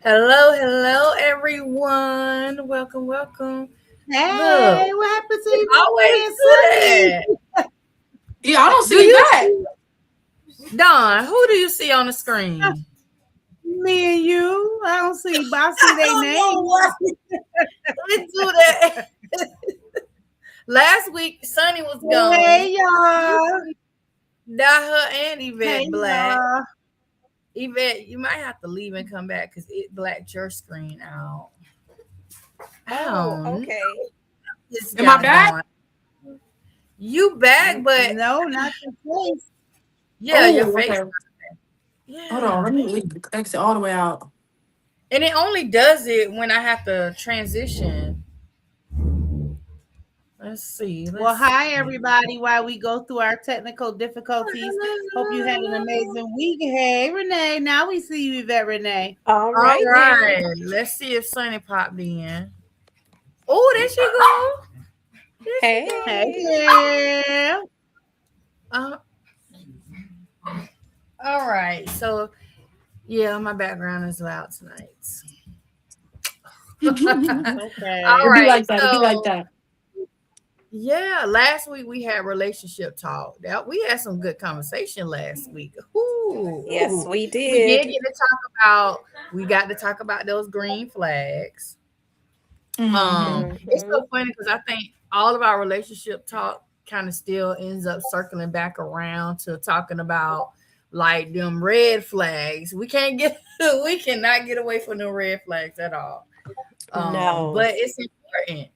Hello, everyone. Welcome. Look, Hey, what happened to you Yvette always and do Sunny? that. Yeah, I don't Do see you that. see, Don? Who do you see on the screen? Me and you. I don't see, but I see I their don't know names. why they do that. Last week, Sunny was gone. Hey, y'all. You got her and Hey, Yvette black. y'all. Yvette, you might have to leave and come back because it blacked your screen out. I Oh, don't know okay. this Am I guy back? going. You back, but No, not the face. yeah, your Oh, face. okay. Hold on. Yeah, Let me exit all the way out. and it only does it when I have to transition. Let's see. Well, Let's hi, see. everybody. While we go through our technical difficulties, hope you had an amazing week. Hey, Renee. Now we see you, Yvette Renee. All All right now. right. Let's see if Sunny popped in. Oh, there she go. There she Hey, Hey. girl. go. All right. So yeah, my background is loud tonight. It's All okay. It'd be right. like that. It'd be like So that. yeah, last week we had relationship talk. That we had some good conversation last week. Yes, Ooh. we We did did. get to talk about. We got to talk about those green flags. Hmm. It's Mm-hmm. so funny because I think all of our relationship talk kind of still ends up circling back around to talking about like them red flags. We can't get we cannot get away from the red flags at all. No. But it's important.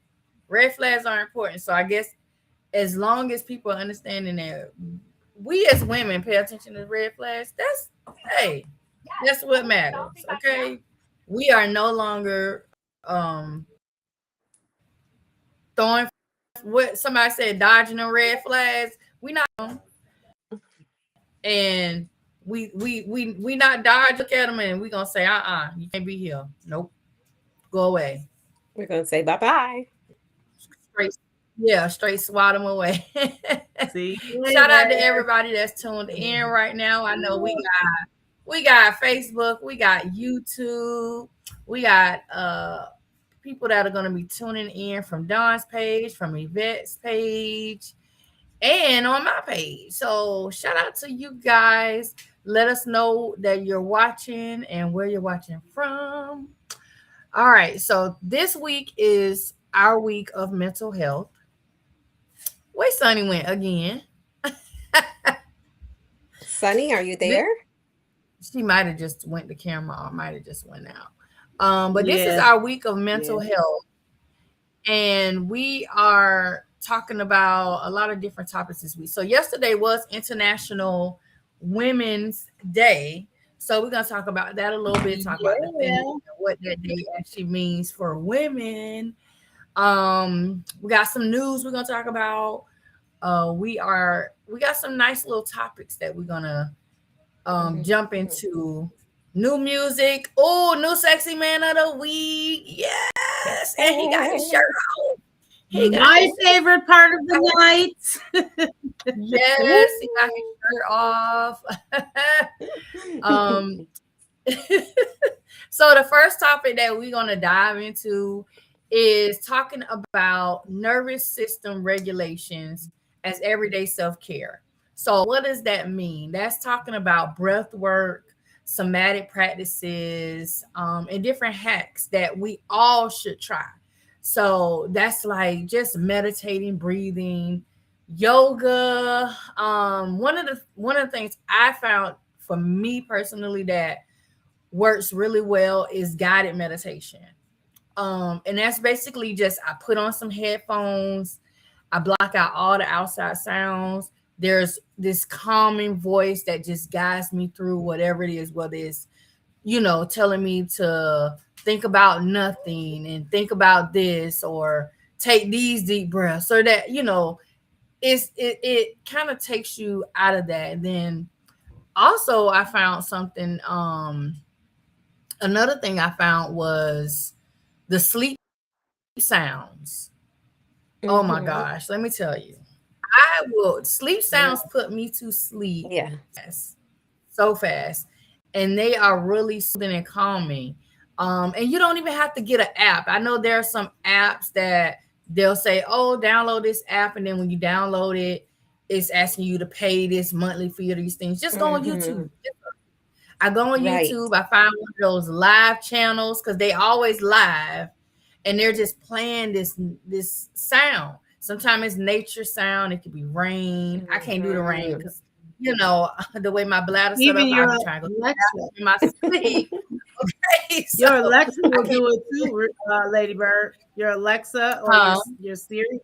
Red flags are important. So I guess as long as people are understanding that we as women pay attention to red flags, hey, that's what matters. Okay. We are no longer throwing what somebody said, dodging the red flags. We not and we not dodge look at them and we gonna say, you can't be here. Nope. Go away. We're going to say bye-bye. Straight straight swat them away. See you Shout out to later. everybody that's tuned in right now. I know we got Facebook, we got YouTube, we got people that are gonna be tuning in from Don's page, from Yvette's page, and on my page. So shout out to you guys. Let us know that you're watching and where you're watching from. All right. So this week is our week of mental health. Where Sunny went again. Sunny, are you Th- there? she might have just went to camera or might have just went out. But this is Yeah, our week of yeah. mental health, and we are talking about a lot of different topics this week. So yesterday was International Women's Day. So we're gonna talk about that a little bit, talk about defending Yeah. what that day actually means for women. We got some news we're gonna talk about. We got some nice little topics that we're gonna jump Mhm. into. New music. Oh, new sexy man of the week. Yes. And he got his shirt on. He got My his favorite part of the night. yes, he got his shirt off. um so the first topic that we're gonna dive into is talking about nervous system regulations as everyday self-care. So what does that mean? That's talking about breath work, somatic practices, and different hacks that we all should try. So that's like just meditating, breathing, yoga. One of the things I found for me personally that works really well is guided meditation. And that's basically just I put on some headphones, I block out all the outside sounds. There's this calming voice that just guides me through whatever it is, whether it's, telling me to think about nothing and think about this or take these deep breaths, so that, it kind of takes you out of that. And then also I found something, another thing I found was the sleep sounds. Oh my Mhm. gosh, let me tell you. I will sleep sounds put me to sleep Yeah. fast, so fast. And they are really soothing and calming. And you don't even have to get an app. I know there are some apps that they'll say, oh, download this app. And then when you download it, it's asking you to pay this monthly fee or these things. Just go on YouTube. I go on Right. YouTube. I find one of those live channels because they always live. And they're just playing this sound. Sometimes it's nature sound. It could be rain. I can't do the rain because, you know, the way my bladder set Even up, your I be trying to go Alexa. in my sleep. Okay, Your so Alexa will I do it too, Lady Bird. Your Alexa or your Siri.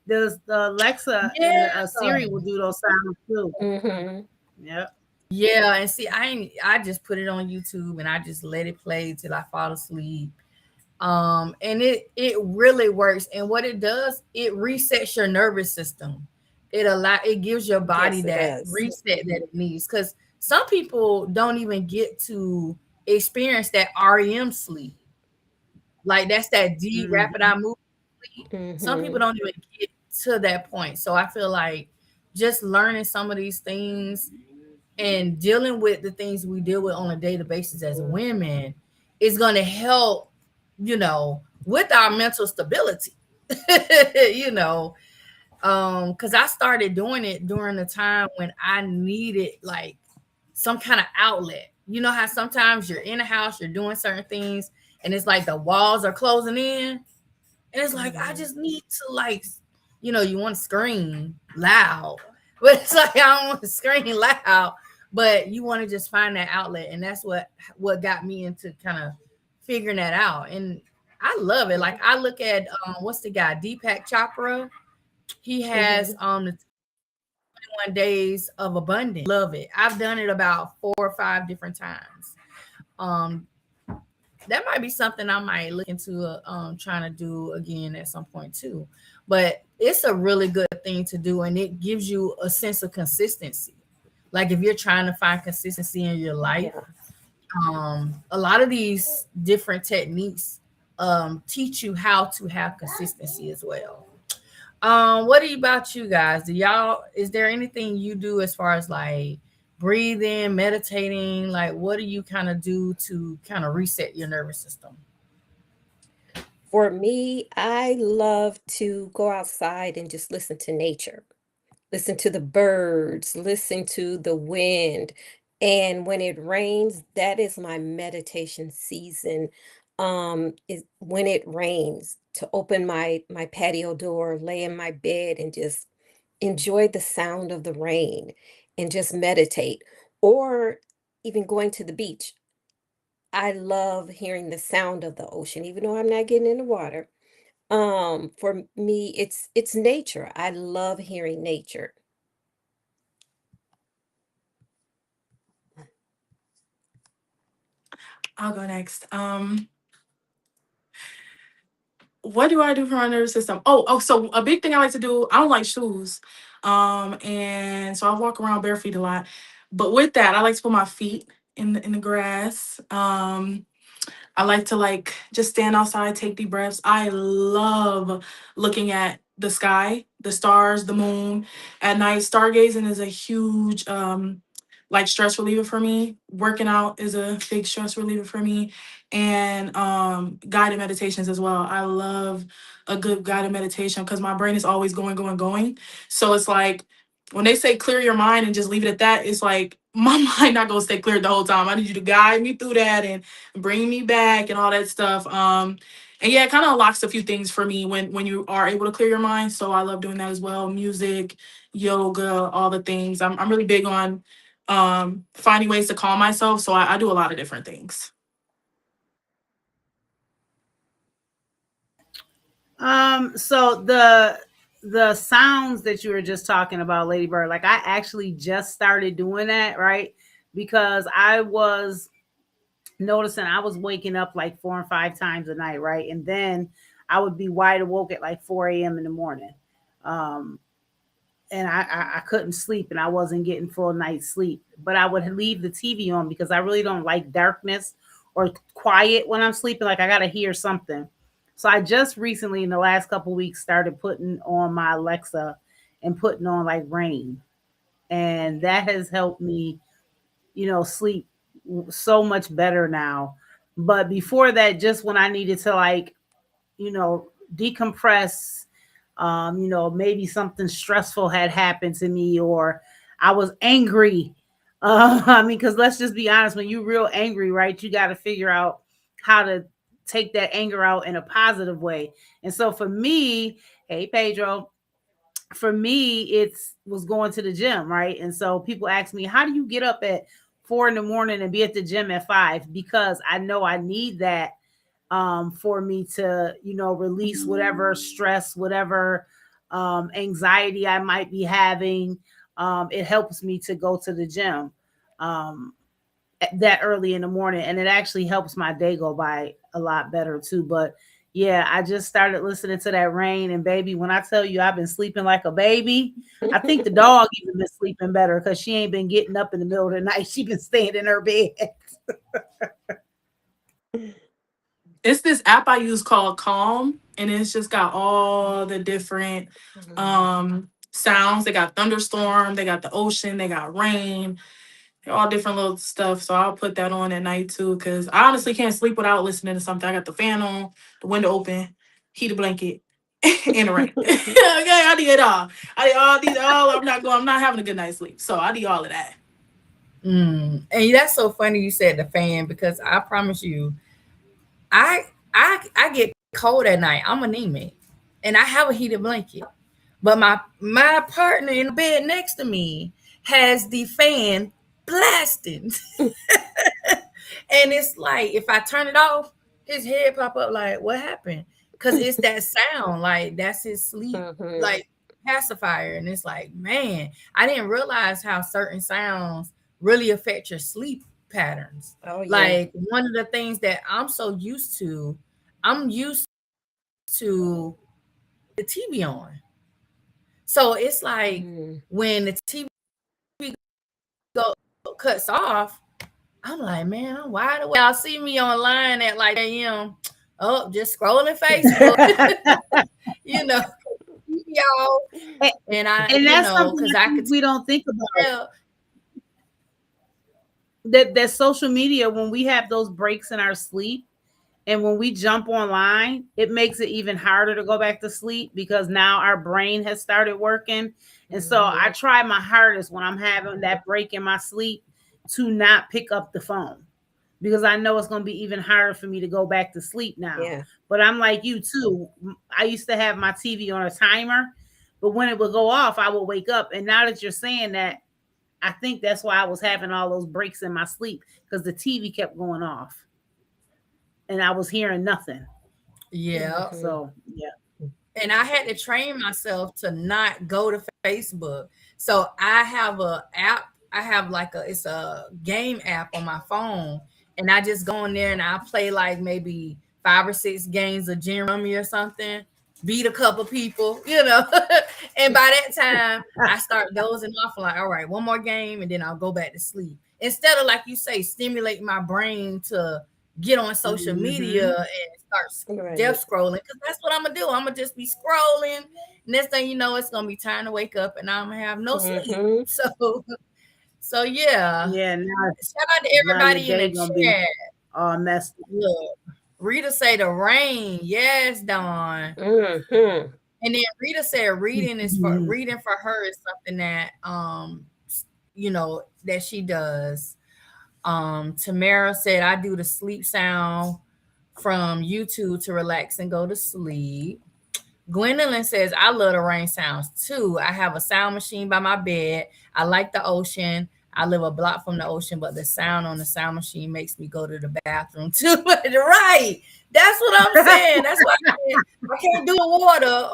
The Alexa and Siri will do those sounds too. Yep. Yeah, and see, I just put it on YouTube and I just let it play till I fall asleep. And it really works. And what it does, it resets your nervous system. It gives your body that reset that it needs. Because some people don't even get to experience that REM sleep. Like that's that deep rapid eye movement sleep. Some people don't even get to that point. So I feel like just learning some of these things and dealing with the things we deal with on a daily basis as women is going to help, you know, with our mental stability, you know, because I started doing it during the time when I needed like some kind of outlet. You know how sometimes you're in a house, you're doing certain things, and it's like the walls are closing in, and it's like I just need to like, you know, you want to scream loud, but it's like I don't want to scream loud, but you want to just find that outlet, and that's what got me into kind of figuring that out. And I love it. Like I look at what's the guy, Deepak Chopra. He has the 21 days of abundance. Love it. I've done it about 4 or 5 different times. That might be something I might look into trying to do again at some point too. But it's a really good thing to do, and it gives you a sense of consistency. Like if you're trying to find consistency in your life, a lot of these different techniques teach you how to have consistency as well. What about you guys? Is there anything you do as far as like breathing, meditating? Like what do you kind of do to kind of reset your nervous system? For me, I love to go outside and just listen to nature, listen to the birds, listen to the wind. And when it rains, that is my meditation season. Is when it rains to open my patio door, lay in my bed and just enjoy the sound of the rain and just meditate. Or even going to the beach. I love hearing the sound of the ocean, even though I'm not getting in the water. For me, it's nature. I love hearing nature. I'll go next. What do I do for my nervous system? So a big thing I like to do, I don't like shoes. And so I walk around barefoot a lot. But with that, I like to put my feet in the grass. I like to like just stand outside, take deep breaths. I love looking at the sky, the stars, the moon at night. Stargazing is a huge like stress reliever for me. Working out is a big stress reliever for me. And guided meditations as well. I love a good guided meditation because my brain is always going, going, going. So it's like when they say clear your mind and just leave it at that, it's like my mind not gonna stay clear the whole time. I need you to guide me through that and bring me back and all that stuff. And yeah, it kind of unlocks a few things for me when you are able to clear your mind. So I love doing that as well. Music, yoga, all the things. I'm really big on finding ways to calm myself. So I do a lot of different things. So the sounds that you were just talking about, Lady Bird, like I actually just started doing that, right? Because I was noticing I was waking up like 4 and 5 times a night, right? And then I would be wide awake at like 4 a.m. in the morning. And I couldn't sleep and I wasn't getting full night's sleep. But I would leave the TV on because I really don't like darkness or quiet when I'm sleeping. Like I gotta hear something. So I just recently, in the last couple of weeks, started putting on my Alexa and putting on like rain, and that has helped me, sleep so much better now. But before that, just when I needed to, like, decompress, maybe something stressful had happened to me, or I was angry. I mean, because let's just be honest, when you're real angry, right, you got to figure out how to take that anger out in a positive way. And so for me, hey, Pedro, for me, was going to the gym, right? And so people ask me, how do you get up at 4 a.m. and be at the gym at 5? Because I know I need that for me to, release whatever stress, whatever anxiety I might be having. It helps me to go to the gym that early in the morning, and it actually helps my day go by a lot better too. But yeah, I just started listening to that rain, and baby, when I tell you I've been sleeping like a baby, I think the dog even been sleeping better because she ain't been getting up in the middle of the night. She been staying in her bed. It's this app I use called Calm, and it's just got all the different sounds. They got thunderstorm, they got the ocean, they got rain, all different little stuff. So I'll put that on at night too, because I honestly can't sleep without listening to something. I got the fan on, the window open, heat a blanket, and the rain. Okay, I need it all. I need all these. I'm not having a good night's sleep. So I need all of that. And that's so funny you said the fan, because I promise you, I get cold at night. I'm anemic, and I have a heated blanket. But my partner in the bed next to me has the fan blasting. And it's like, if I turn it off, his head pop up like, what happened? Because it's that sound, like that's his sleep like pacifier. And it's like, man, I didn't realize how certain sounds really affect your sleep patterns. Oh, yeah. Like, one of the things that I'm used to the TV on. So it's like when the TV cuts off, I'm like, man, I'm wide awake. Y'all see me online at like a.m. Oh, just scrolling Facebook, y'all. And that's something because we don't think about. That social media, when we have those breaks in our sleep, and when we jump online, it makes it even harder to go back to sleep because now our brain has started working. And so I try my hardest when I'm having that break in my sleep to not pick up the phone, because I know it's going to be even harder for me to go back to sleep now. Yeah. But I'm like you too. I used to have my TV on a timer, but when it would go off, I would wake up. And now that you're saying that, I think that's why I was having all those breaks in my sleep, because the TV kept going off and I was hearing nothing. Yeah. So, yeah. And I had to train myself to not go to Facebook. So I have a app. I have it's a game app on my phone, and I just go in there and I play like maybe 5 or 6 games of Gin Rummy or something, beat a couple people, and by that time I start dozing off, like, all right, one more game, and then I'll go back to sleep. Instead of, like you say, stimulate my brain to get on social media and start death scrolling, because that's what I'm gonna do. I'm gonna just be scrolling. Next thing you know, it's gonna be time to wake up, and I'm gonna have no sleep. So yeah. Yeah. Shout out to everybody in the chat. Oh, messed up. Look, Rita say the rain. Yes, Dawn. And then Rita said reading for her is something that that she does. Tamara said, I do the sleep sound from YouTube to relax and go to sleep. Gwendolyn says, I love the rain sounds too. I have a sound machine by my bed. I like the ocean. I live a block from the ocean, but the sound on the sound machine makes me go to the bathroom too. Right. That's what I'm saying. That's why I can't do water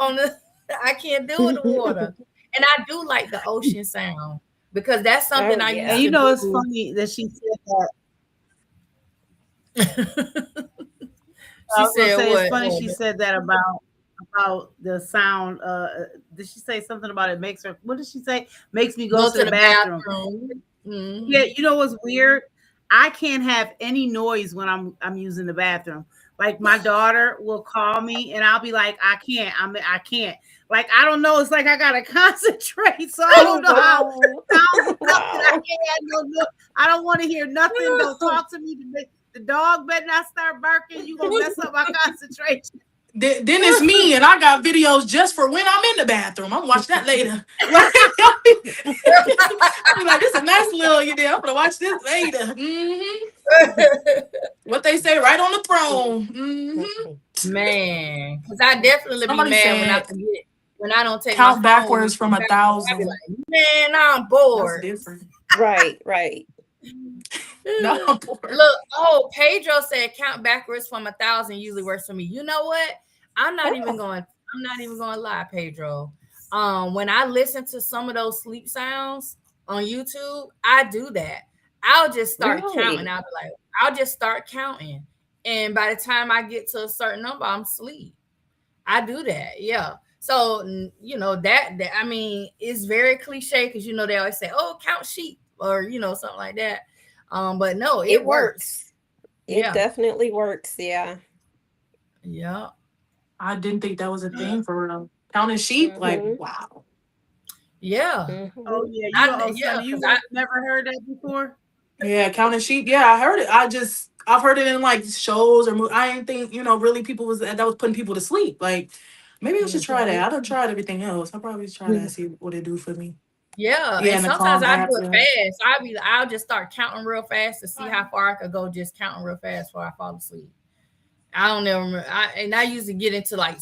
I can't do it in water. And I do like the ocean sound, because that's something I used to do. It's funny that she said that. It's funny she said that about the sound. Did she say something about it makes her, what did she say? Makes me go to the bathroom. Yeah, what's weird? I can't have any noise when I'm using the bathroom. Like, my daughter will call me and I'll be like, I can't. Like, I don't know. It's like I gotta concentrate. So I don't know how. I don't want to hear nothing. Don't talk to me. The dog better not start barking. You gonna mess up my concentration. Then it's me, and I got videos just for when I'm in the bathroom. I'm watching that later. I'm like, this is a nice little, you know, I'm gonna watch this later. What they say, right on the throne. Man, because I definitely Somebody be mad when I said, forget, when I don't take count my phone backwards with from me. I be 1,000. like, man, I'm That's bored. different. Right. No, I'm bored. Look, oh, Pedro said count backwards from 1,000 usually works for me. You know what? I'm not even going to lie, Pedro. When I listen to some of those sleep sounds on YouTube, I do that. I'll just start counting. Really? I'll just start counting. And by the time I get to a certain number, I'm asleep. I do that. Yeah. So, you know, that I mean, it's very cliche because, you know, they always say, oh, count sheep or, you know, something like that. But no, it works. It definitely works. Yeah. Yeah. I didn't think that was a thing for real. Counting sheep, like, wow. Yeah. Oh yeah, you never heard that before? Yeah, counting sheep. Yeah, I heard it. I've heard it in like shows or movies. I didn't think, you know, really people was putting people to sleep. Like, maybe I should try that. I done tried everything else. I'll probably try that, see what it do for me. Yeah, and sometimes I do it fast. I'll just start counting real fast to see how far I could go, just counting real fast before I fall asleep. I don't ever remember. I usually get into like,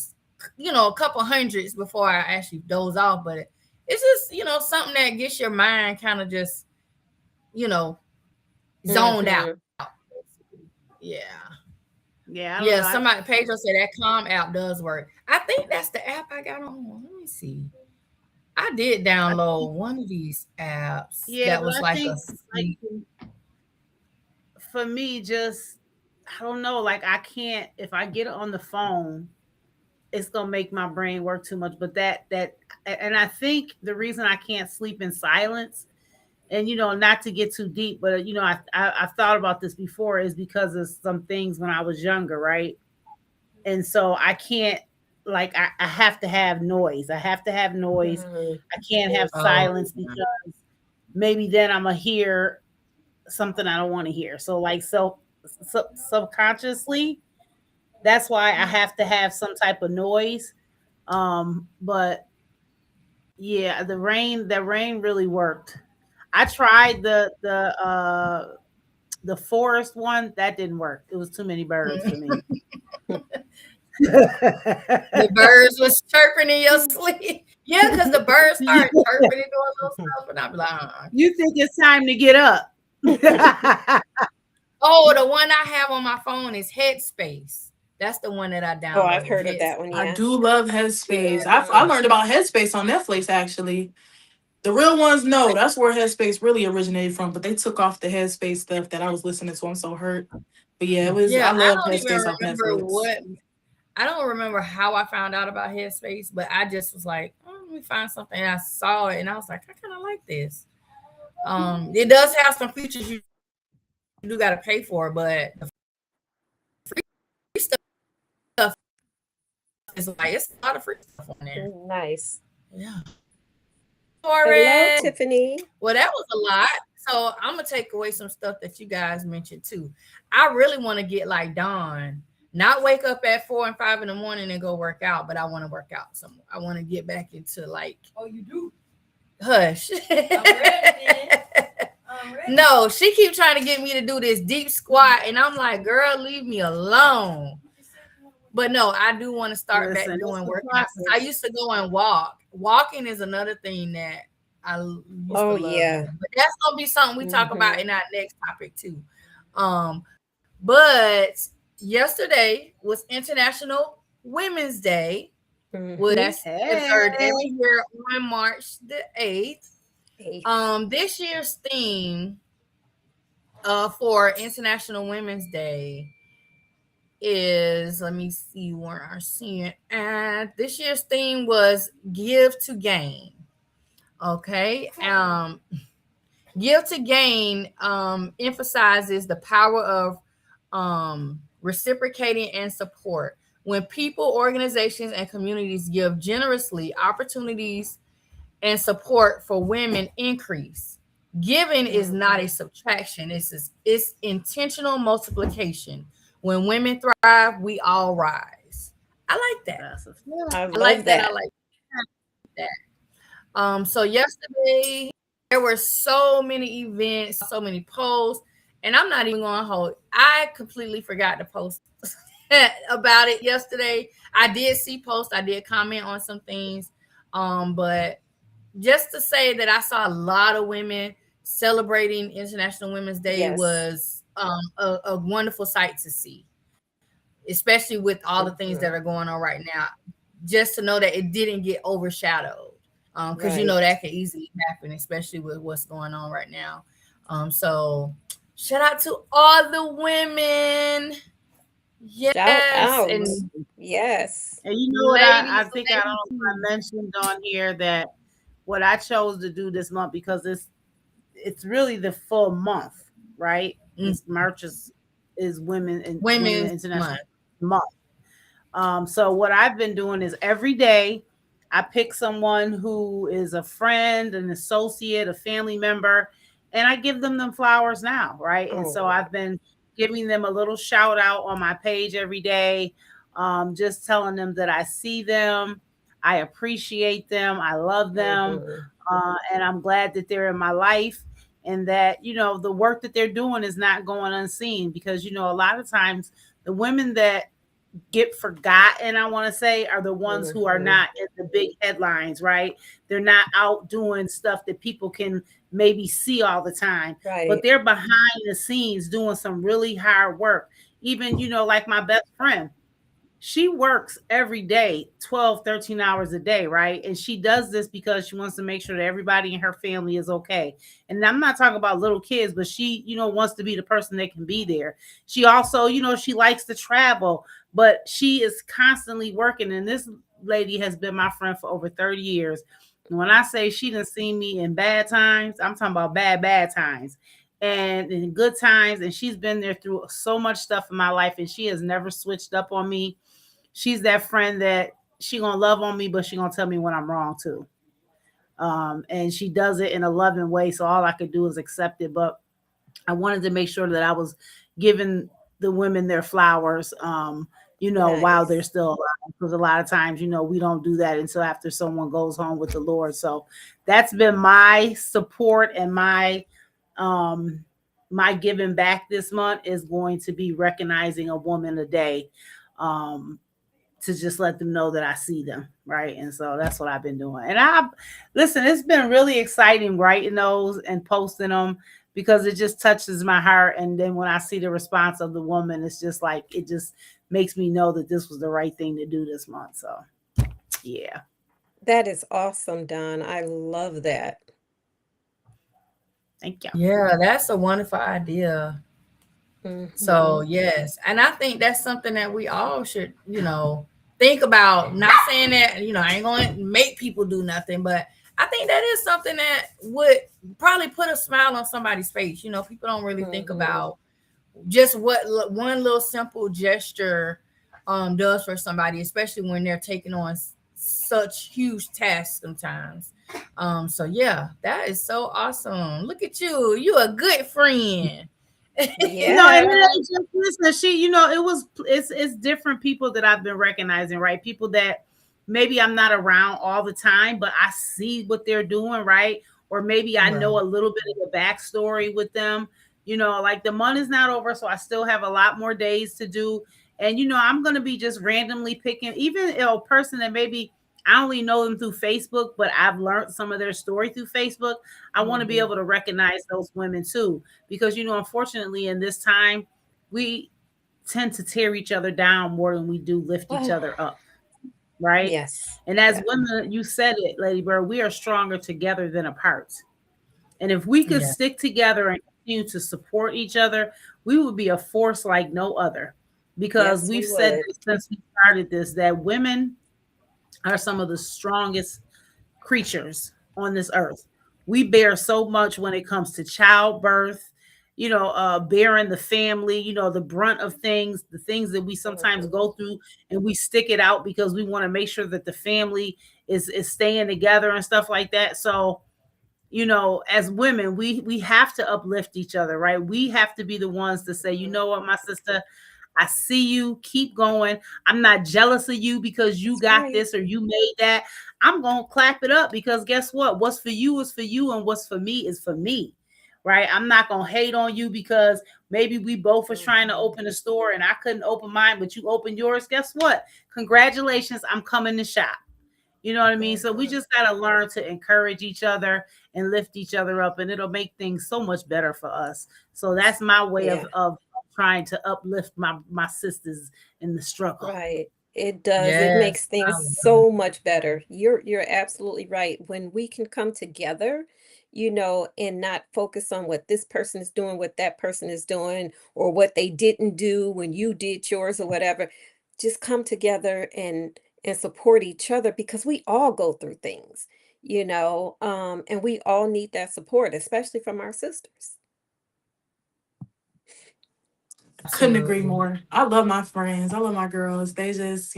you know, a couple hundreds before I actually doze off. But it's just, you know, something that gets your mind kind of just, you know, zoned out. Yeah. Somebody, Pedro said that Calm app does work. I think that's the app I got on. Let me see. I did download one of these apps. Yeah, that was like for me, just I don't know. Like I can't, if I get it on the phone, it's gonna make my brain work too much. But and I think the reason I can't sleep in silence, and you know, not to get too deep, but you know, I've thought about this before, is because of some things when I was younger, right? And so I can't, like I have to have noise. I have to have noise. I can't have silence because maybe then I'm gonna hear something I don't want to hear. So like subconsciously, that's why I have to have some type of noise. But yeah, the rain really worked. I tried the forest one, that didn't work. It was too many birds for me. The birds was chirping in your sleep. Yeah, because the birds start chirping and doing little stuff, and I'm like, you think it's time to get up? Oh, the one I have on my phone is Headspace. That's the one that I downloaded. Oh, I've heard of that one. Yeah. I do love Headspace. I learned about Headspace on Netflix, actually. The real ones, no, that's where Headspace really originated from, but they took off the Headspace stuff that I was listening to. I'm so hurt. But yeah, it was. I love Headspace off Netflix. I don't remember how I found out about Headspace, but I just was like, let me find something. And I saw it, and I was like, I kind of like this. It does have some features you do got to pay for, but the free stuff is like, it's a lot of free stuff on there. Nice. Yeah. Hello, Tiffany. Well, that was a lot. So I'm gonna take away some stuff that you guys mentioned too. I really want to get like Dawn, not wake up at 4 and 5 in the morning and go work out, but I want to work out some. I want to get back into like. Oh, you do? Hush. No, she keep trying to get me to do this deep squat, and I'm like, girl, leave me alone. But no, I do want to start back doing workouts. I used to go and walk. Walking is another thing that I used to love. But that's gonna be something we talk about in our next topic too. But yesterday was International Women's Day. Well, that's observed every year on March the 8th. This year's theme for International Women's Day is, let me see where I'm seeing it. This year's theme was Give to Gain. Okay. Give to Gain emphasizes the power of reciprocating and support. When people, organizations, and communities give generously, opportunities and support for women increase. Giving is not a subtraction. It's intentional multiplication. When women thrive, we all rise. I like that. I I love like that. I that. like that. So yesterday there were so many events, so many posts, and I'm not even gonna hold. I completely forgot to post about it yesterday. I did see posts, I did comment on some things, but just to say that I saw a lot of women celebrating International Women's Day Yes. was a wonderful sight to see, especially with all the things that are going on right now. Just to know that it didn't get overshadowed, because you know Right. that could easily happen, especially with what's going on right now. So shout out to all the women. Shout Yes, out. and Yes. And you know what? ladies, I think I don't know if I mentioned on here that what I chose to do this month, because it's really the full month, right? This March is Women Women's International Month. Month. So what I've been doing is every day I pick someone who is a friend, an associate, a family member, and I give them flowers now, right? And so Oh, I've been giving them a little shout out on my page every day, just telling them that I see them, I appreciate them, I love them, mhm. and I'm glad that they're in my life. And that, the work that they're doing is not going unseen, because, a lot of times the women that get forgotten, I want to say, are the ones who are Mhm. not in the big headlines, right? They're not out doing stuff that people can maybe see all the time, but Right. they're behind the scenes doing some really hard work. Even, like my best friend, she works every day 12, 13 hours a day, right? And she does this because she wants to make sure that everybody in her family is okay. And I'm not talking about little kids, but she, wants to be the person that can be there. She also, she likes to travel, but she is constantly working. And this lady has been my friend for over 30 years. And when I say she didn't see me in bad times, I'm talking about bad, bad times and in good times. And she's been there through so much stuff in my life, and she has never switched up on me. She's that friend that she gonna love on me, but she gonna tell me when I'm wrong too. And she does it in a loving way. So all I could do is accept it. But I wanted to make sure that I was giving the women their flowers, while they're Nice. still alive. Because a lot of times, we don't do that until after someone goes home with the Lord. So that's been my support, and um my giving back this month is going to be recognizing a woman a day. Um, to just let them know that I see them, right? And so that's what I've been doing. And listen, it's been really exciting writing those and posting them, because it just touches my heart. And then when I see the response of the woman, it's just like, it just makes me know that this was the right thing to do this month. So yeah, That is awesome, Don. I love that. thank you. Yeah, that's a wonderful idea. So Mhm. yes, and I think that's something that we all should, think about. Not saying that, I ain't going to make people do nothing, but I think that is something that would probably put a smile on somebody's face. People don't really think Mhm. about just what one little simple gesture does for somebody, especially when they're taking on such huge tasks sometimes. So yeah, that is so awesome. Look at you. You a good friend. No, and it Yeah. ain't just listen. It's different people that I've been recognizing, right? People that maybe I'm not around all the time, but I see what they're doing, right? Or maybe I Right. know a little bit of the backstory with them. Like the month is not over, so I still have a lot more days to do. And I'm gonna be just randomly picking even a person that maybe I only know them through Facebook, but I've learned some of their story through Facebook. I want to be Mhm. able to recognize those women too, because unfortunately in this time we tend to tear each other down more than we do lift each Oh, other up, right? yes. And as Yeah. women, you said it, Lady Bird, we are stronger together than apart. And if we could Yeah. stick together and continue to support each other, we would be a force like no other. Because Yes, we've we said would. this since we started this, that women are some of the strongest creatures on this earth. We bear so much when it comes to childbirth, bearing the family, the brunt of things, the things that we sometimes Mhm. go through, and we stick it out because we want to make sure that the family is staying together and stuff like that. So you know, as women, we have to uplift each other, right? We have to be the ones to say, you know what, my sister, I see you, keep going. I'm not jealous of you because you That's got right. this or you made that. I'm going to clap it up because guess what? What's for you is for you, and what's for me is for me. Right? I'm not going to hate on you because maybe we both was trying to open a store and I couldn't open mine, but you opened yours. Guess what? Congratulations. I'm coming to shop. You know what I mean? So we just got to learn to encourage each other and lift each other up, and it'll make things so much better for us. So that's my way Yeah. of trying to uplift my sisters in the struggle. Right. It does. It Yes. makes things so much better. You're absolutely right. When we can come together, and not focus on what this person is doing, what that person is doing, or what they didn't do when you did yours or whatever. Just come together and support each other because we all go through things, and we all need that support, especially from our sisters. Couldn't agree Absolutely. more. I love my friends. I love my girls. They just,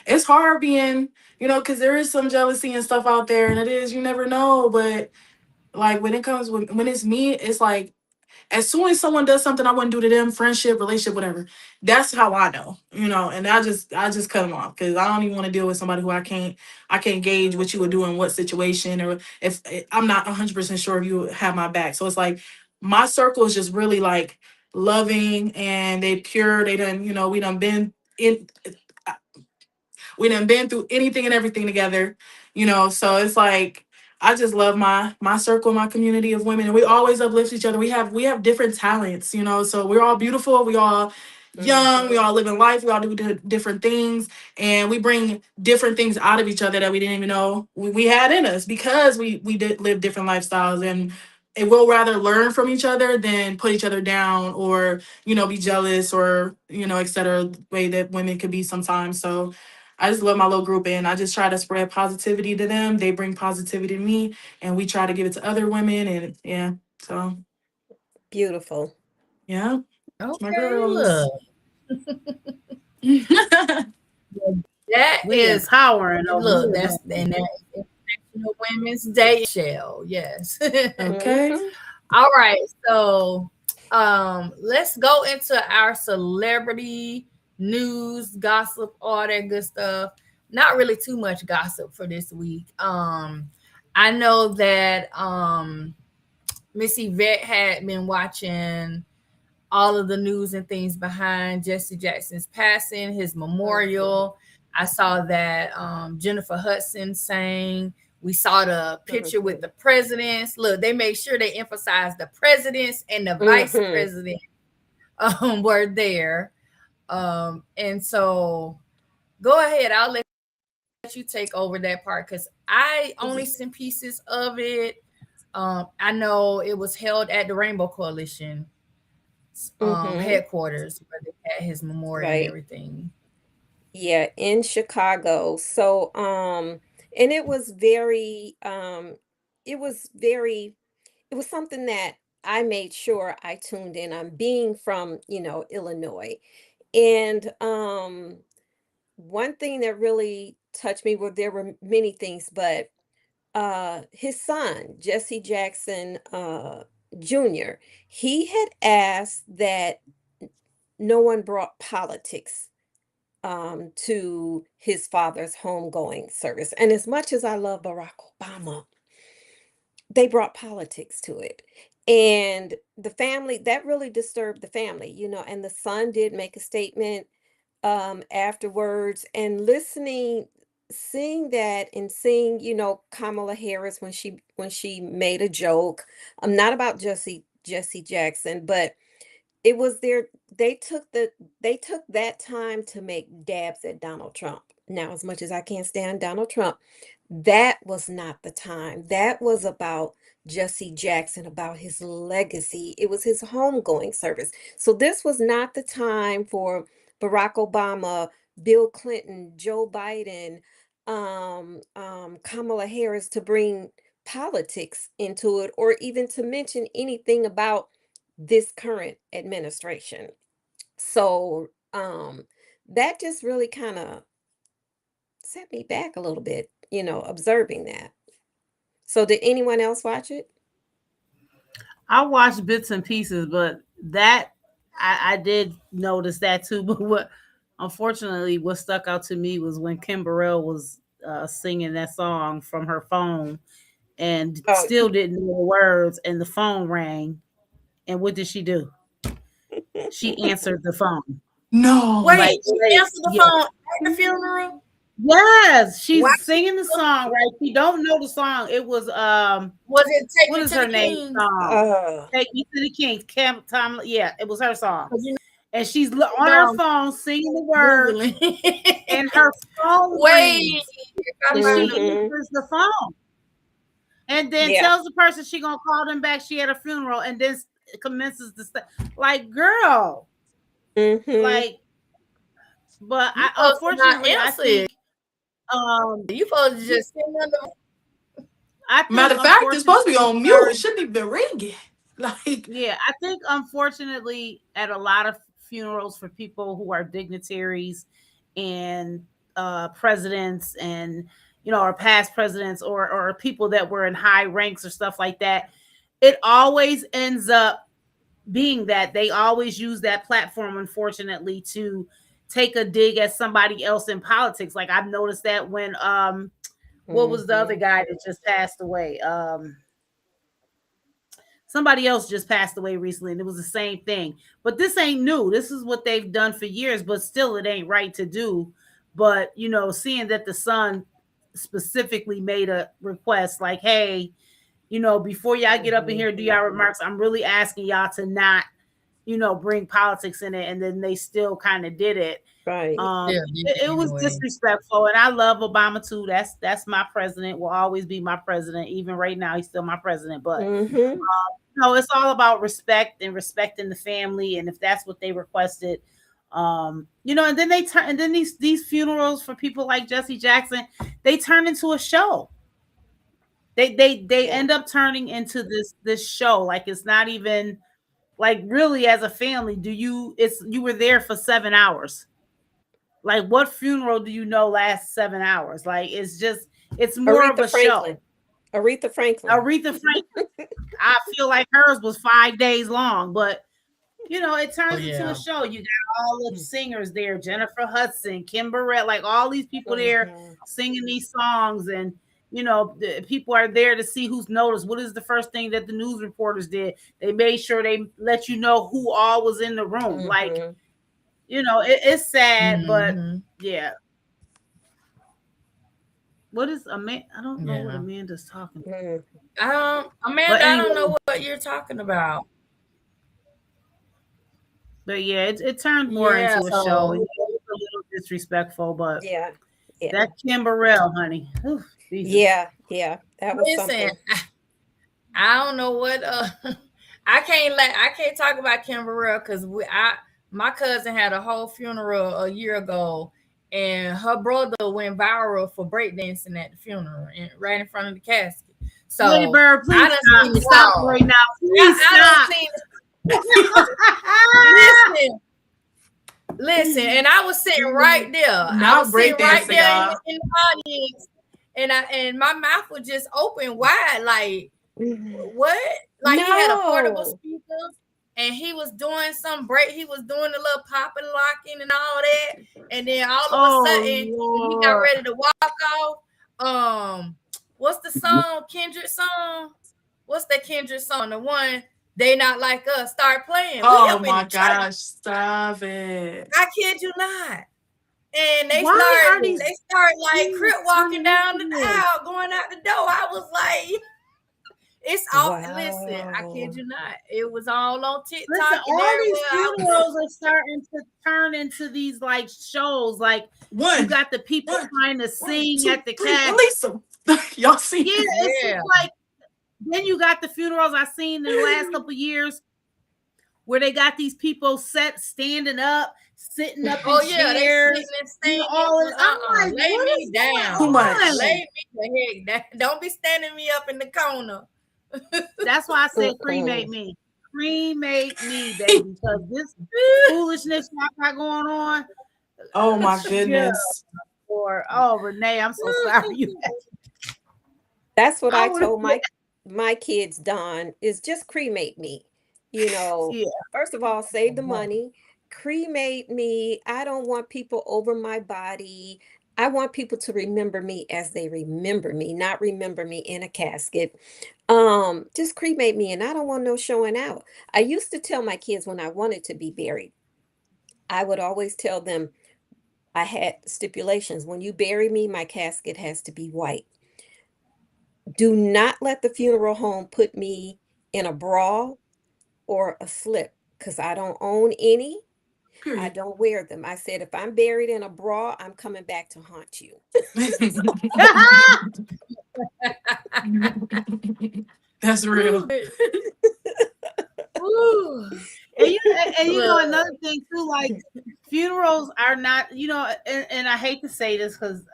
it's hard being, because there is some jealousy and stuff out there, and it is, you never know. But like when it's me, it's like as soon as someone does something I wouldn't do to them, friendship, relationship, whatever, that's how I know, and I just cut them off because I don't even want to deal with somebody who I can't gauge what you would do in what situation, or if I'm not 100% sure if you have my back. So it's like my circle is just really like loving, and they pure. They done, in we done been through anything and everything together, so it's like I just love my circle, my community of women, and we always uplift each other. We have different talents, so we're all beautiful, we all young, we all live in life, we all do different things, and we bring different things out of each other that we didn't even know we had in us because we did live different lifestyles, and it will rather learn from each other than put each other down, or be jealous, or et cetera, the way that women could be sometimes. So I just love my little group, and I just try to spread positivity to them. They bring positivity to me, and we try to give it to other women. And yeah, so Beautiful. yeah, my Okay, girls. look. That We is empowering over look, here. that's and that is International Women's Day, Shell. Yes. Okay. Mhm. All right. So let's go into our celebrity news, gossip, all that good stuff. Not really too much gossip for this week. I know that Miss Yvette had been watching all of the news and things behind Jesse Jackson's passing, his memorial. I saw that Jennifer Hudson sang. We saw the picture with the presidents. Look, they made sure they emphasized the presidents and the vice Mhm. president were there. And so go ahead. I'll let you take over that part because I only seen pieces of it. I know it was held at the Rainbow Coalition Mhm. headquarters where they had his memorial and Right. everything. Yeah, in Chicago. So, and it was something that I made sure I tuned in on, being from, Illinois. And one thing that really touched me, well, there were many things, but his son, Jesse Jackson Jr., he had asked that no one brought politics to his father's homegoing service. And as much as I love Barack Obama, they brought politics to it. And the family, that really disturbed the family, and the son did make a statement afterwards, and seeing that, and seeing, Kamala Harris when she made a joke, not about Jesse Jackson, but it was their they took that time to make dabs at Donald Trump. Now, as much as I can't stand Donald Trump, that was not the time. That was about Jesse Jackson, about his legacy. It was his homegoing service. So this was not the time for Barack Obama, Bill Clinton, Joe Biden, Kamala Harris to bring politics into it, or even to mention anything about this current administration. So that just really kind of set me back a little bit, observing that. So did anyone else watch it? I watched bits and pieces, but that I did notice that too. But what unfortunately what stuck out to me was when Kim Burrell was singing that song from her phone and Oh, still didn't know the words, and the phone rang. And what did she do? She answered the phone. No. Wait, Like, she answered the yeah. phone at the funeral? Yes, she's Why- singing the song, right? She don't know the song. It was Was it Take what Me is to her the name King? song? Take Me to the King. Tom, yeah, it was her song. 'Cause you And she's on her phone singing the words, Googling. and her phone Wait, rings, if I and find she the- answers the phone, and then Yeah. tells the person she gonna call them back. She had a funeral, and then commences the like, girl, Mhm. like. But You supposed to not unfortunately, I answer think you supposed to just send under. I think Matter of fact, it's supposed to be on mute. unfortunately- It shouldn't even be ringing. Like, Yeah, I think unfortunately at a lot of funerals for people who are dignitaries and presidents and or past presidents or people that were in high ranks or stuff like that, it always ends up being that they always use that platform, unfortunately, to take a dig at somebody else in politics. Like I've noticed that when what was the other guy that just passed away? Somebody else just passed away recently, and it was the same thing. But this ain't new. This is what they've done for years, but still it ain't right to do. But seeing that the son specifically made a request like, hey, before y'all get up in here and do y'all remarks, I'm really asking y'all to not, bring politics in it. And then they still kind of did it. Right. It was disrespectful, and I love Obama too. That's my president. Will always be my president. Even right now, he's still my president. But it's all about respect and respecting the family, and if that's what they requested, and then they turn, and then these funerals for people like Jesse Jackson, they turn into a show. They end up turning into this show. Like it's not even like really as a family. You were there for 7 hours. Like what funeral do lasts 7 hours? Like it's more Aretha of a Franklin. show. Aretha Franklin. I feel like hers was 5 days long, but it turns into a show. You got all the singers there, Jennifer Hudson, Kim Burrell, like all these people there singing these songs, and the people are there to see who's noticed. What is the first thing that the news reporters did? They made sure they let you know who all was in the room. Like it's sad, but yeah. What is Amanda? I don't know what Amanda's talking about. Amanda, I don't know what you're talking about. But yeah, it turned more into a show. And it was a little disrespectful, but yeah. That Kim Burrell, honey. Ooh, yeah, that was something. I don't know what. I can't talk about Kim Burrell because my cousin had a whole funeral a year ago, and her brother went viral for breakdancing at the funeral and right in front of the casket. So, Lady Bird, please stop right now. Please stop. Listen, and I was sitting right there. I was sitting right there in the audience, and my mouth was just open wide, like what? Like he had a portable speaker, and he was doing some break. He was doing a little popping, locking, and all that. And then all of a sudden, when he got ready to walk off, what's the song? Kendrick song? What's that Kendrick song? The one They Not Like Us start playing. Oh my gosh, stop it. I kid you not. And they start like crip walking down the aisle, going out the door. I was like, it's all listen, I kid you not. It was all on TikTok. Listen, all these funerals are starting to turn into these like shows. Like you got the people trying to sing at the casket. Y'all see? Yeah, it's like then you got the funerals I've seen in the last couple of years where they got these people standing up, sitting up in chairs. I'm like, lay me down. Too much. Lay me the heck down. Don't be standing me up in the corner. That's why I said cremate me. Cremate me, baby, because this foolishness y'all got going on. Oh my goodness. Renee, I'm so sorry. That's what I I would told my kids, Don, is just cremate me. You know, yeah. first of all, save the money, cremate me. I don't want people over my body. I want people to remember me as they remember me, not remember me in a casket. Just cremate me, and I don't want no showing out. I used to tell my kids when I wanted to be buried, I would always tell them I had stipulations. When you bury me, my casket has to be white. Do not let the funeral home put me in a bra or a slip because I don't own any. I Period. don't wear them. I said, if I'm buried in a bra, I'm coming back to haunt you. That's real. Ooh. And you know Look. another thing too, like funerals are not, you know, and I hate to say this because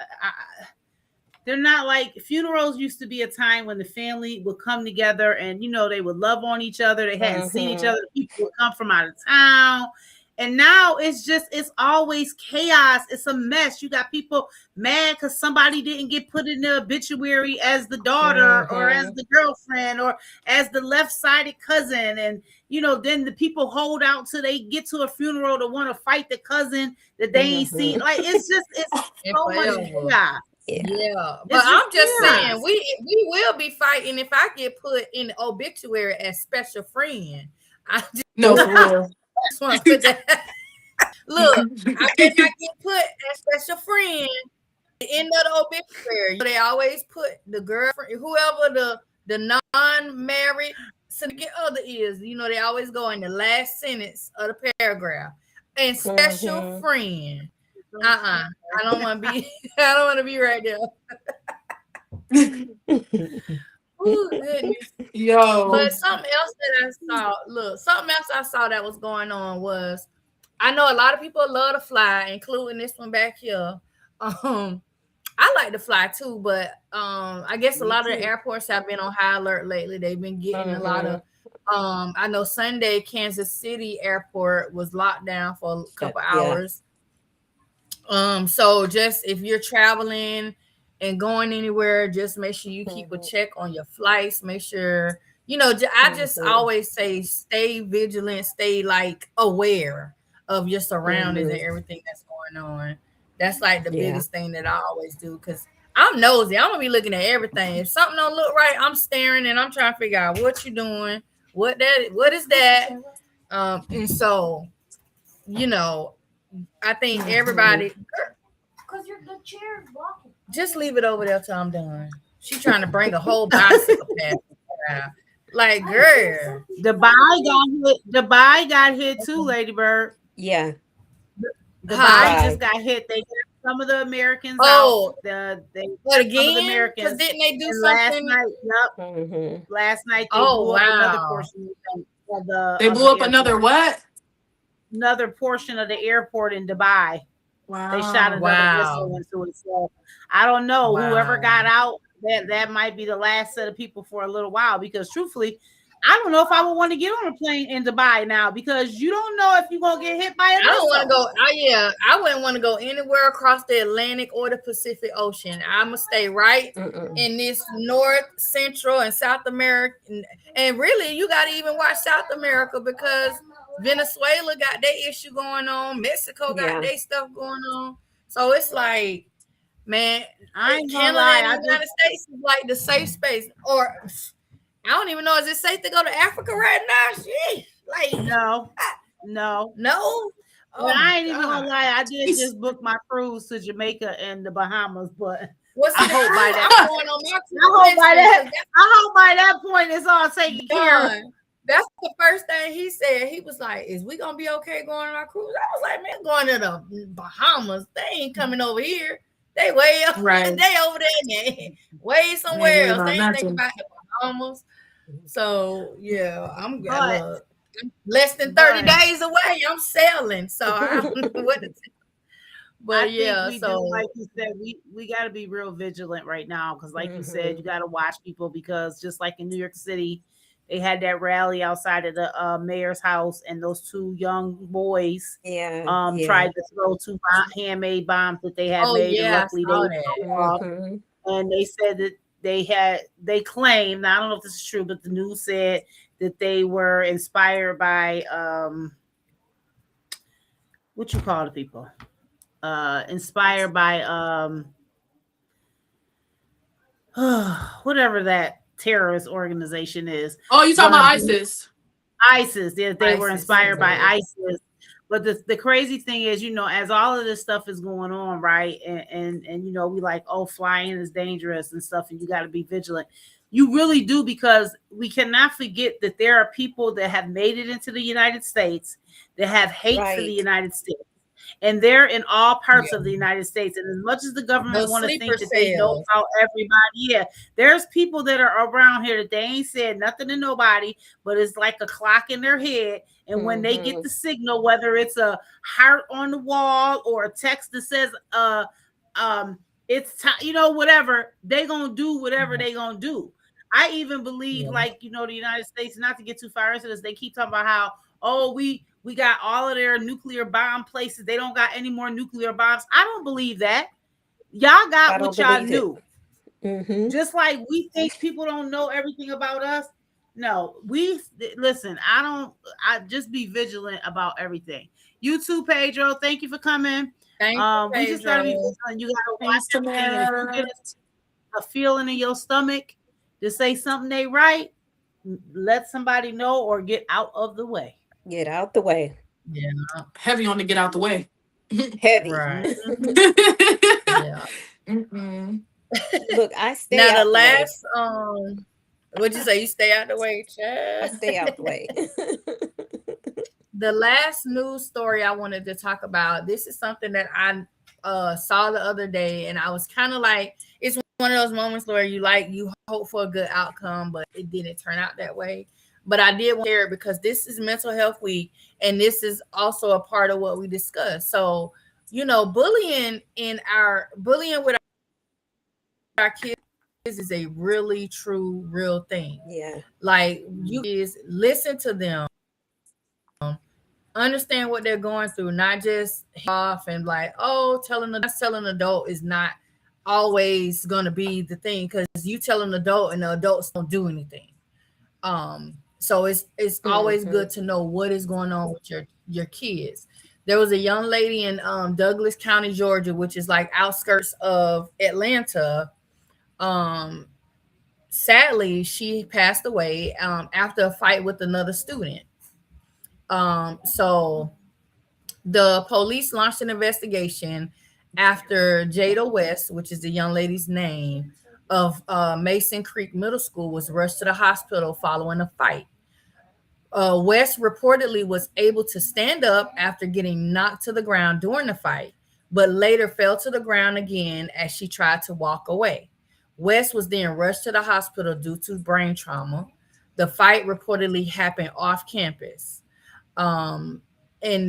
they're not like funerals used to be a time when the family would come together and you know they would love on each other. They hadn't seen each other. People would come from out of town. And now it's always chaos. It's a mess. You got people mad because somebody didn't get put in the obituary as the daughter or as the girlfriend or as the left-sided cousin. And, you know, then the people hold out till they get to a funeral to want to fight the cousin that they ain't seen. Like, it's so much chaos. Yeah, but It's I'm just chaos. saying we will be fighting if I get put in the obituary as special friend. I just No, for real. want to put that. Look, I better not get put as special friend in the obituary. They always put the girlfriend, whoever the non-married significant other is. You know, they always go in the last sentence of the paragraph. And special friend. I don't want to be. I don't want to be right there. Ooh, goodness. Yo. But something else that I saw. Look, something else I saw that was going on was, I know a lot of people love to fly, including this one back here. I like to fly too, but I guess a lot of the airports have been on high alert lately. They've been getting a lot of. I know Sunday, Kansas City Airport was locked down for a couple hours. So just if you're traveling and going anywhere, just make sure you keep a check on your flights. Make sure, you know, I just always say stay vigilant, stay like aware of your surroundings and everything that's going on. That's like the biggest thing that I always do, because I'm nosy. I'm gonna be looking at everything. If something don't look right, I'm staring and I'm trying to figure out what you're doing, what is that. And so, you know, I think everybody, because the chair is blocking. Just leave it over there till I'm done. She's trying to bring a whole bicycle path around. Like, girl, Dubai got hit too, Lady Bird. Yeah. Dubai just got hit. They got some of the Americans out. But again, because didn't they do something last night? Yep. Last night they blew up another portion of the. They blew up another what? Another portion of the airport in Dubai. Wow. They shot another missile into it. So I don't know. Whoever got out, that might be the last set of people for a little while, because truthfully, I don't know if I would want to get on a plane in Dubai now, because you don't know if you're gonna get hit by a missile. I don't want to go. I wouldn't want to go anywhere across the Atlantic or the Pacific Ocean. I'm gonna stay right in this North, Central, and South America. And really, you got to even watch South America, because Venezuela got their issue going on. Mexico got their stuff going on. So it's like, man, I ain't gonna lie. The United States is like the safe space. Or I don't even know, is it safe to go to Africa right now? Shit. Like, no. Oh, I ain't even gonna lie. I did just book my cruise to Jamaica and the Bahamas, but I hope by that point it's all taken care of. That's the first thing he said. He was like, "Is we gonna be okay going on our cruise?" I was like, "Man, going to the Bahamas, they ain't coming over here. They way up, right? They over there, way somewhere else. They ain't thinking about the Bahamas." So yeah, I'm less than 30 days away. I'm sailing, so I don't know what to say. But like you said, we got to be real vigilant right now, because, like you said, you got to watch people, because just like in New York City, they had that rally outside of the mayor's house, and those two young boys tried to throw two handmade bombs that they had made. And luckily they and they said that they claim, now I don't know if this is true, but the news said that they were inspired by what you call the people? Inspired by whatever that terrorist organization is. Oh, you talking about ISIS? ISIS. They were inspired by ISIS. But the crazy thing is, you know, as all of this stuff is going on, right? And you know, we like, oh, flying is dangerous and stuff, and you got to be vigilant. You really do, because we cannot forget that there are people that have made it into the United States that have hate for the United States. And they're in all parts of the United States. And as much as the government want to think that they know about everybody, there's people that are around here that they ain't said nothing to nobody, but it's like a clock in their head. And when they get the signal, whether it's a heart on the wall or a text that says, it's time, you know, whatever, they gonna do whatever they gonna do. I even believe, like, you know, the United States, not to get too far into this, they keep talking about how, oh, we got all of their nuclear bomb places. They don't got any more nuclear bombs. I don't believe that. Y'all got what y'all knew. Just like we think people don't know everything about us. No, listen, I just be vigilant about everything. You too, Pedro. Thank you for coming. Thank you, we just gotta be vigilant. You gotta watch everything. If you get a feeling in your stomach to say something ain't right, let somebody know or get out of the way. Get out the way. Yeah. Heavy on the get out the way. Heavy. Right. Yeah. Look, I stay now out the last what'd you say? You stay out the way, Chad? I stay out the way. The last news story I wanted to talk about, this is something that I saw the other day, and I was kind of like, it's one of those moments where you hope for a good outcome, but it didn't turn out that way. But I did want to share it because this is Mental Health Week, and this is also a part of what we discussed. So, you know, bullying with our kids is a really true, real thing. Yeah. Like, you is listen to them, understand what they're going through, not just off and like, oh, telling an adult is not always going to be the thing, because you tell an adult and the adults don't do anything. So it's always good to know what is going on with your kids. There was a young lady in Douglas County, Georgia, which is like outskirts of Atlanta. Sadly, she passed away after a fight with another student. So the police launched an investigation after Jada West, which is the young lady's name, of Mason Creek Middle School, was rushed to the hospital following a fight. West reportedly was able to stand up after getting knocked to the ground during the fight, but later fell to the ground again as she tried to walk away. West was then rushed to the hospital due to brain trauma. The fight reportedly happened off campus. And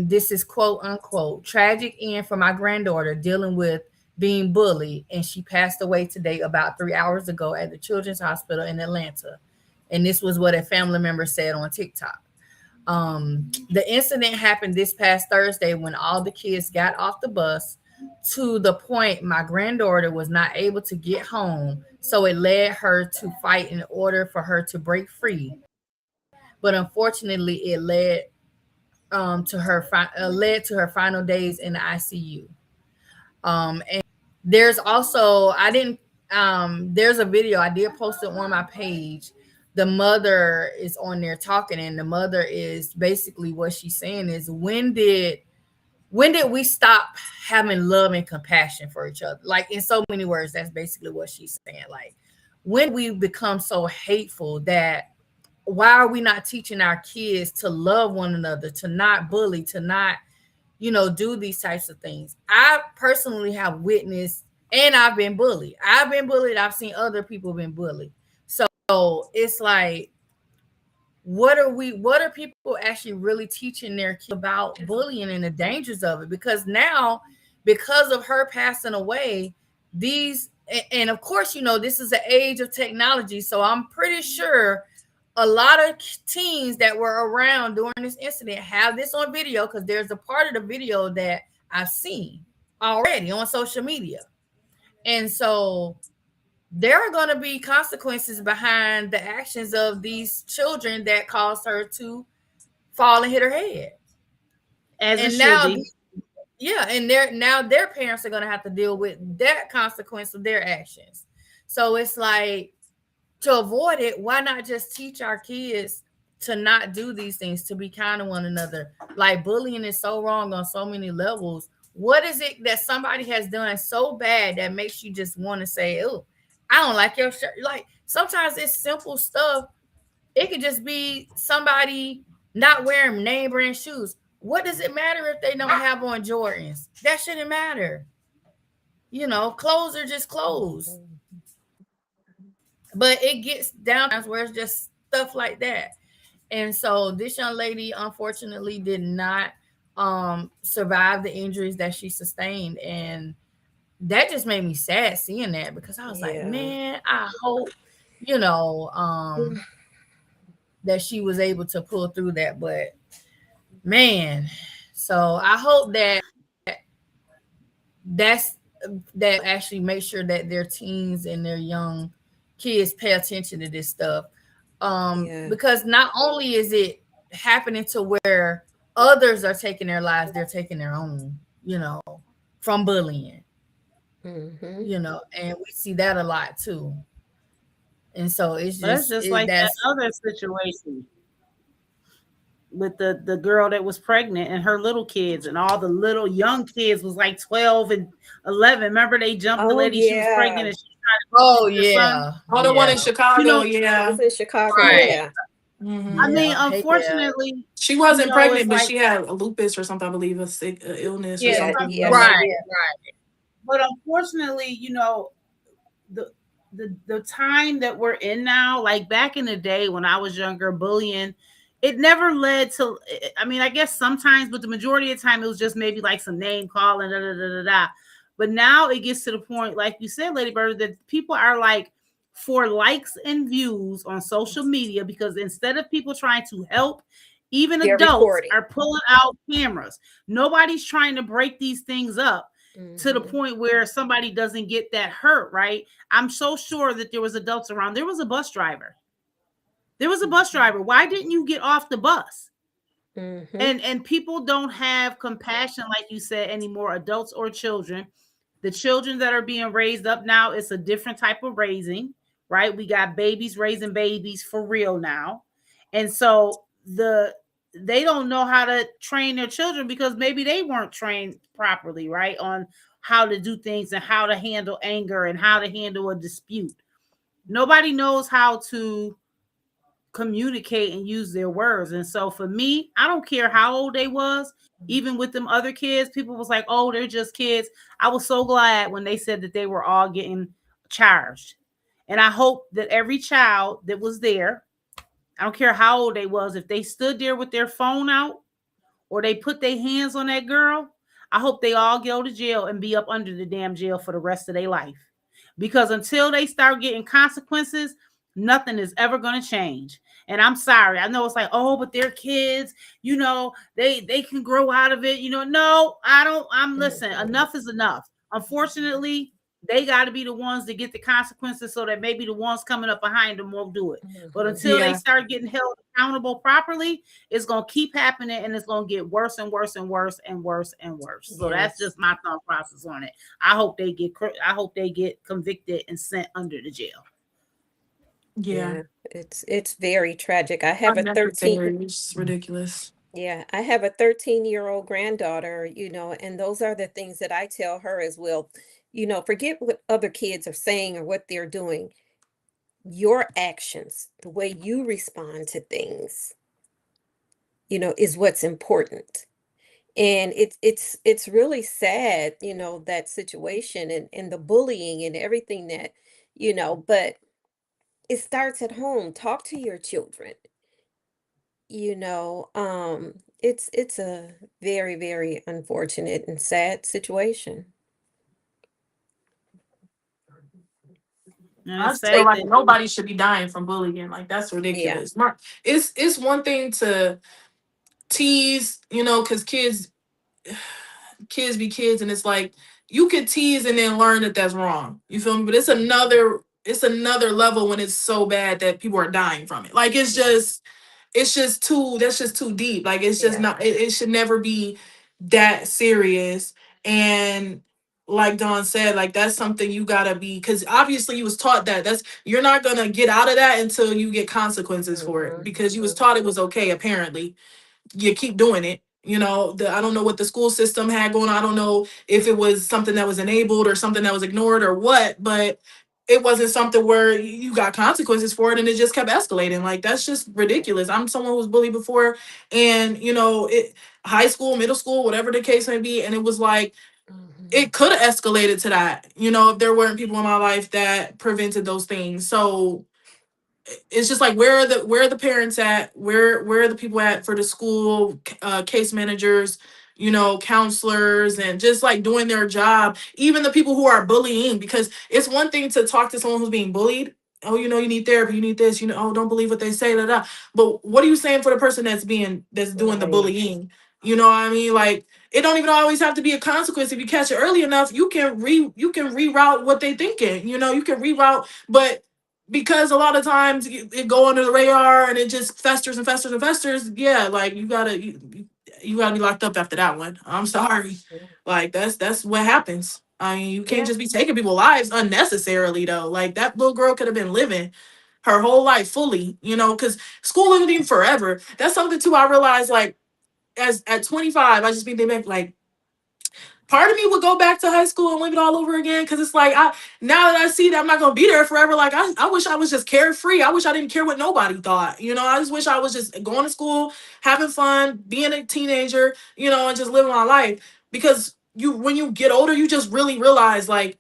this is quote unquote tragic end for my granddaughter dealing with being bullied, and she passed away today about 3 hours ago at the Children's Hospital in Atlanta. And this was what a family member said on TikTok. The incident happened this past Thursday when all the kids got off the bus, to the point my granddaughter was not able to get home. So it led her to fight in order for her to break free. But unfortunately, it led to her final days in the ICU. And there's also, there's a video I did post it on my page. The mother is on there talking, and the mother is basically, what she's saying is, when did we stop having love and compassion for each other? Like, in so many words, that's basically what she's saying. Like, when we become so hateful, that why are we not teaching our kids to love one another, to not bully, to not, do these types of things? I personally have witnessed, and I've been bullied. I've seen other people been bullied. So it's like, what are people actually really teaching their kids about bullying and the dangers of it? Because now, because of her passing away, and of course, this is the age of technology. So I'm pretty sure a lot of teens that were around during this incident have this on video, because there's a part of the video that I've seen already on social media. And so there are going to be consequences behind the actions of these children that caused her to fall and hit her head. As it And should now, be. yeah, and their parents are going to have to deal with that consequence of their actions. So it's like, to avoid it, why not just teach our kids to not do these things, to be kind to one another? Like, bullying is so wrong on so many levels. What is it that somebody has done so bad that makes you just want to say, oh, I don't like your shirt? Like, sometimes it's simple stuff. It could just be somebody not wearing name brand shoes. What does it matter if they don't have on Jordans? That shouldn't matter. Clothes are just clothes. But it gets down to where it's just stuff like that. And so this young lady, unfortunately, did not survive the injuries that she sustained. And that just made me sad seeing that, because I was like, Yeah. man, I hope, that she was able to pull through that. But man, so I hope that actually make sure that their teens and their young kids pay attention to this stuff. Yeah. Because not only is it happening to where others are taking their lives, they're taking their own, from bullying, and we see that a lot too. And so it's But it's just like that that's other situation with the girl that was pregnant and her little kids, and all the little young kids was like 12 and 11. Remember, they jumped the Oh, lady, she was yeah. pregnant, and she oh tried to her son. yeah. Oh, the one in Yeah. Chicago, It yeah. was in Chicago. Right. Yeah. Mhm. I mean, Yeah. unfortunately, She wasn't it's pregnant, but like, she had a lupus or something, I believe, a sick illness or yeah, something. Yeah. Right. but unfortunately, the time that we're in now, like back in the day when I was younger, bullying, it never led to, I mean, I guess sometimes, but the majority of the time it was just maybe like some name calling, da, da, da, da, da. But now it gets to the point, like you said, Lady Bird, that people are like, for likes and views on social media, because instead of people trying to help, even They're adults recording. are pulling out cameras. Nobody's trying to break these things up to the point where somebody doesn't get that hurt, right? I'm so sure that there was adults around. There was a bus driver. Why didn't you get off the bus? And people don't have compassion, like you said, anymore, adults or children. The children that are being raised up now, it's a different type of raising, right? We got babies raising babies for real now. And so they don't know how to train their children, because maybe they weren't trained properly, right? On how to do things and how to handle anger and how to handle a dispute. Nobody knows how to communicate and use their words. And so for me, I don't care how old they was, even with them other kids, people was like, oh, they're just kids. I was so glad when they said that they were all getting charged. And I hope that every child that was there, I don't care how old they was, if they stood there with their phone out or they put their hands on that girl, I hope they all go to jail and be up under the damn jail for the rest of their life. Because until they start getting consequences, nothing is ever going to change. And I'm sorry. I know it's like, oh, but they're kids, they can grow out of it. No, I don't. Listen, enough is enough. Unfortunately, they got to be the ones that get the consequences, so that maybe the ones coming up behind them won't do it. But until they start getting held accountable properly, it's going to keep happening, and it's going to get worse and worse and worse and worse and worse. So that's just my thought process on it. I hope they get convicted and sent under the jail. Yeah. It's very tragic. I have a 13. It's ridiculous. Yeah, I have a 13-year-old granddaughter, and those are the things that I tell her as well. Forget what other kids are saying or what they're doing. Your actions, the way you respond to things, is what's important. And it's really sad, that situation and the bullying and everything that, but it starts at home. Talk to your children. It's a very, very unfortunate and sad situation. I It's feel sad like that nobody should be dying from bullying. Like, that's ridiculous. It's one thing to tease, because kids be kids, and it's like you could tease and then learn that that's wrong. You feel me? But it's another it's another level when it's so bad that people are dying from it. Like it's just too, that's just too deep. Like it's just Yeah. not, it should never be that serious. And like Dawn said, like that's something you gotta be, because obviously you was taught that that's, you're not gonna get out of that until you get consequences for it, Mhm. because you was taught it was okay apparently. You keep doing it. You know, I don't know what the school system had going on. I don't know if it was something that was enabled or something that was ignored or what, but it wasn't something where you got consequences for it and it just kept escalating. Like that's just ridiculous. I'm someone who was bullied before, and you know, it, high school, middle school, whatever the case may be, and it was like Mhm. it could have escalated to that, you know, if there weren't people in my life that prevented those things. So it's just like where are the parents at, where are the people at for the school, case managers, you know, counselors, and just like doing their job, even the people who are bullying, because it's one thing to talk to someone who's being bullied. Oh, you know, you need therapy, you need this, you know, oh, don't believe what they say, da, da. But what are you saying for the person that's doing the Right. bullying? You know what I mean? Like it don't even always have to be a consequence. If you catch it early enough, you can reroute what they thinking, you know, you can reroute. But because a lot of times it go under the radar and it just festers and festers and festers. Yeah, like you gotta be locked up after that one. I'm sorry, Mhm. like that's what happens. I mean, you can't Yeah. just be taking people's lives unnecessarily though. Like that little girl could have been living her whole life fully, you know, because school isn't even forever. That's something too. I realized, like as at 25, I just be thinking like part of me would go back to high school and live it all over again, because it's like I, now that I see that I'm not gonna be there forever, like I wish I was just carefree. I wish I didn't care what nobody thought. You know, I just wish I was just going to school, having fun, being a teenager, you know, and just living my life. Because you, when you get older, you just really realize like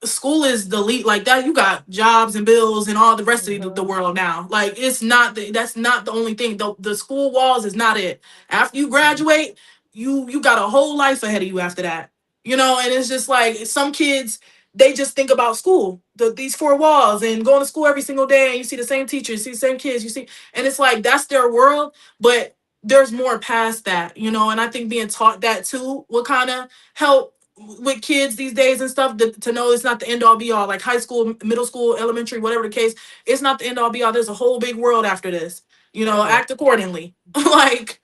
school is the lead, like that you got jobs and bills and all the rest of the Mhm. world now. Like it's not that's not the only thing. The school walls is not it. After you graduate, you got a whole life ahead of you after that. You know, and it's just like some kids, they just think about school, these four walls and going to school every single day, and you see the same teachers, you see the same kids, you see, and it's like that's their world. But there's more past that, you know, and I think being taught that too will kind of help with kids these days and stuff, to know it's not the end all be all. Like high school, middle school, elementary, whatever the case, it's not the end all be all. There's a whole big world after this, you know. Yeah. Act accordingly. Like,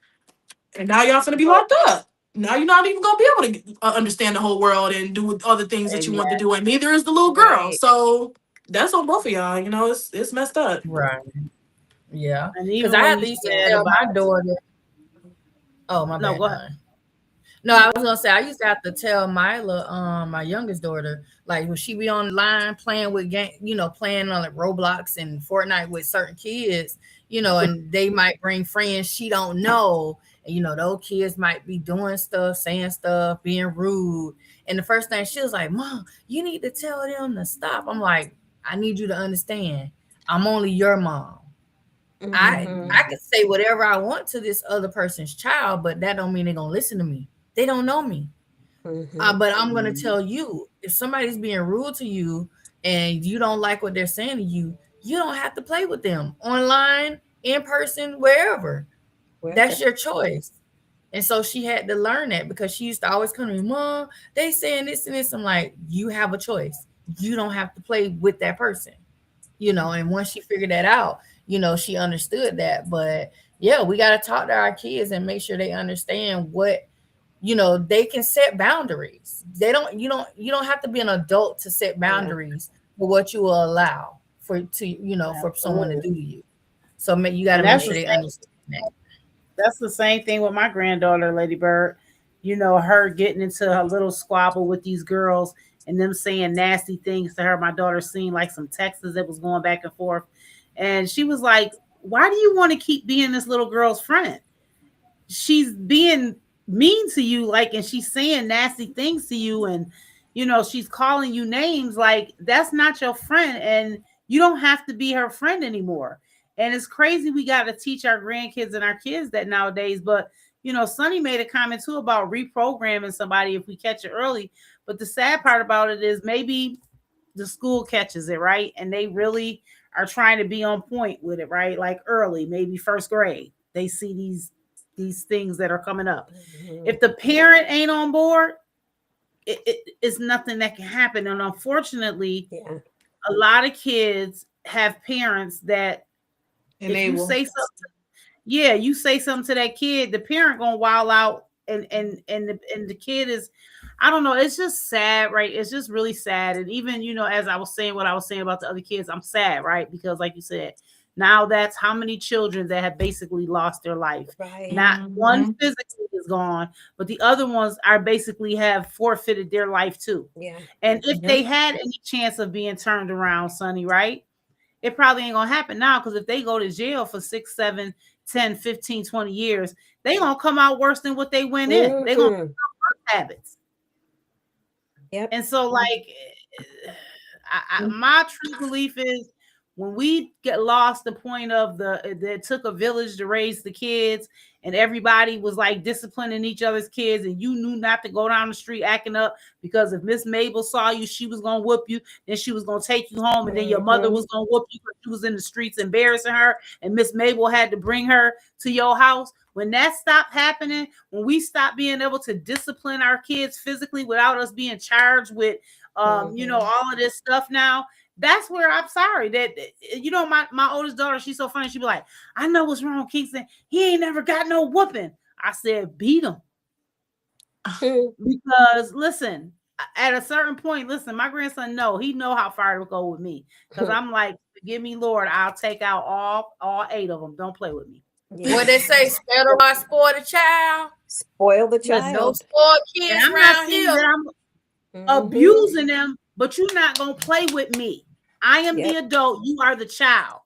and now y'all finna be locked up. Now you're not even gonna be able to understand the whole world and do all the things that you want to Exactly. do, and neither is the little girl. Right. So that's on both of y'all. You know, it's messed up. Right. Yeah. And Because even I when had you to used to said tell my about, daughter, oh my no, bad, go ahead. Don. No, I was gonna say I used to have to tell my youngest daughter, like when she be online playing with game, you know, playing on like Roblox and Fortnite with certain kids, you know, and they might bring friends she don't know, and you know, those kids might be doing stuff, saying stuff, being rude. And the first thing she was like, "Mom, you need to tell them to stop." I'm like, "I need you to understand, I'm only your mom. Mhm. I can say whatever I want to this other person's child, but that don't mean they're gonna listen to me. They don't know me. Mhm. But I'm gonna Mhm. tell you, if somebody's being rude to you and you don't like what they're saying to you, you don't have to play with them online, in person, wherever. That's Wherever. your choice. And so she had to learn that, because she used to always come to me, Mom, they saying this and this. I'm like, you have a choice. You don't have to play with that person, you know. And once she figured that out, you know, she understood that. But yeah, we got to talk to our kids and make sure they understand what, you know, they can set boundaries. They don't, you don't have to be an adult to set Yeah. boundaries for what you will allow for to, you know, for someone to Absolutely. do to you. So you got And to make sure they understand that. that's the same thing with my granddaughter, Lady Bird. You know, her getting into a little squabble with these girls and them saying nasty things to her. My daughter seen like some texts that was going back and forth. And she was like, why do you want to keep being this little girl's friend? She's being mean to you, like, and she's saying nasty things to you, and you know, she's calling you names. Like, that's not your friend, and you don't have to be her friend anymore. And it's crazy, we got to teach our grandkids and our kids that nowadays. But you know, Sonny made a comment too about reprogramming somebody if we catch it early. But the sad part about it is maybe the school catches it, right, and they really are trying to be on point with it, right, like early, maybe first grade, they see these things that are coming up. Mhm. If the parent ain't on board, it's nothing that can happen. And unfortunately, Yeah. a lot of kids have parents that if you Enable. say something, you say something to that kid, the parent gonna wild out, and the kid is, I don't know, it's just sad, right? It's just really sad. And even, as I was saying what I was saying about the other kids, I'm sad, right? Because like you said, now that's how many children that have basically lost their life. Right. Not one physically is gone, but the other ones are basically have forfeited their life too. Yeah. And if they had any chance of being turned around, Sonny, right? It probably ain't gonna happen now, because if they go to jail for 6, 7, 10, 15, 20 years, they gonna come out worse than what they went in. They gonna have habits. Yep. And so, like, my true belief is, when we get lost the point of it took a village to raise the kids, and everybody was like disciplining each other's kids, and you knew not to go down the street acting up, because if Miss Mabel saw you, she was gonna whoop you, then she was gonna take you home, and then your mother was gonna whoop you because she was in the streets embarrassing her, and Miss Mabel had to bring her to your house. When that stopped happening, when we stopped being able to discipline our kids physically without us being charged with all of this stuff now, that's where I'm sorry that, my oldest daughter, she's so funny. She be like, I know what's wrong, Kingston. He ain't never got no whooping. I said, beat him. Because listen, at a certain point, listen, my grandson, he know how far to go with me. Because I'm like, forgive me, Lord, I'll take out all 8 of them. Don't play with me. Yeah. What they say, spare the rod, spoil the child. Spoil the There's child. no spoiled kids And I'm not around saying here. that I'm abusing them, but you're not gonna play with me. I am the adult. You are the child.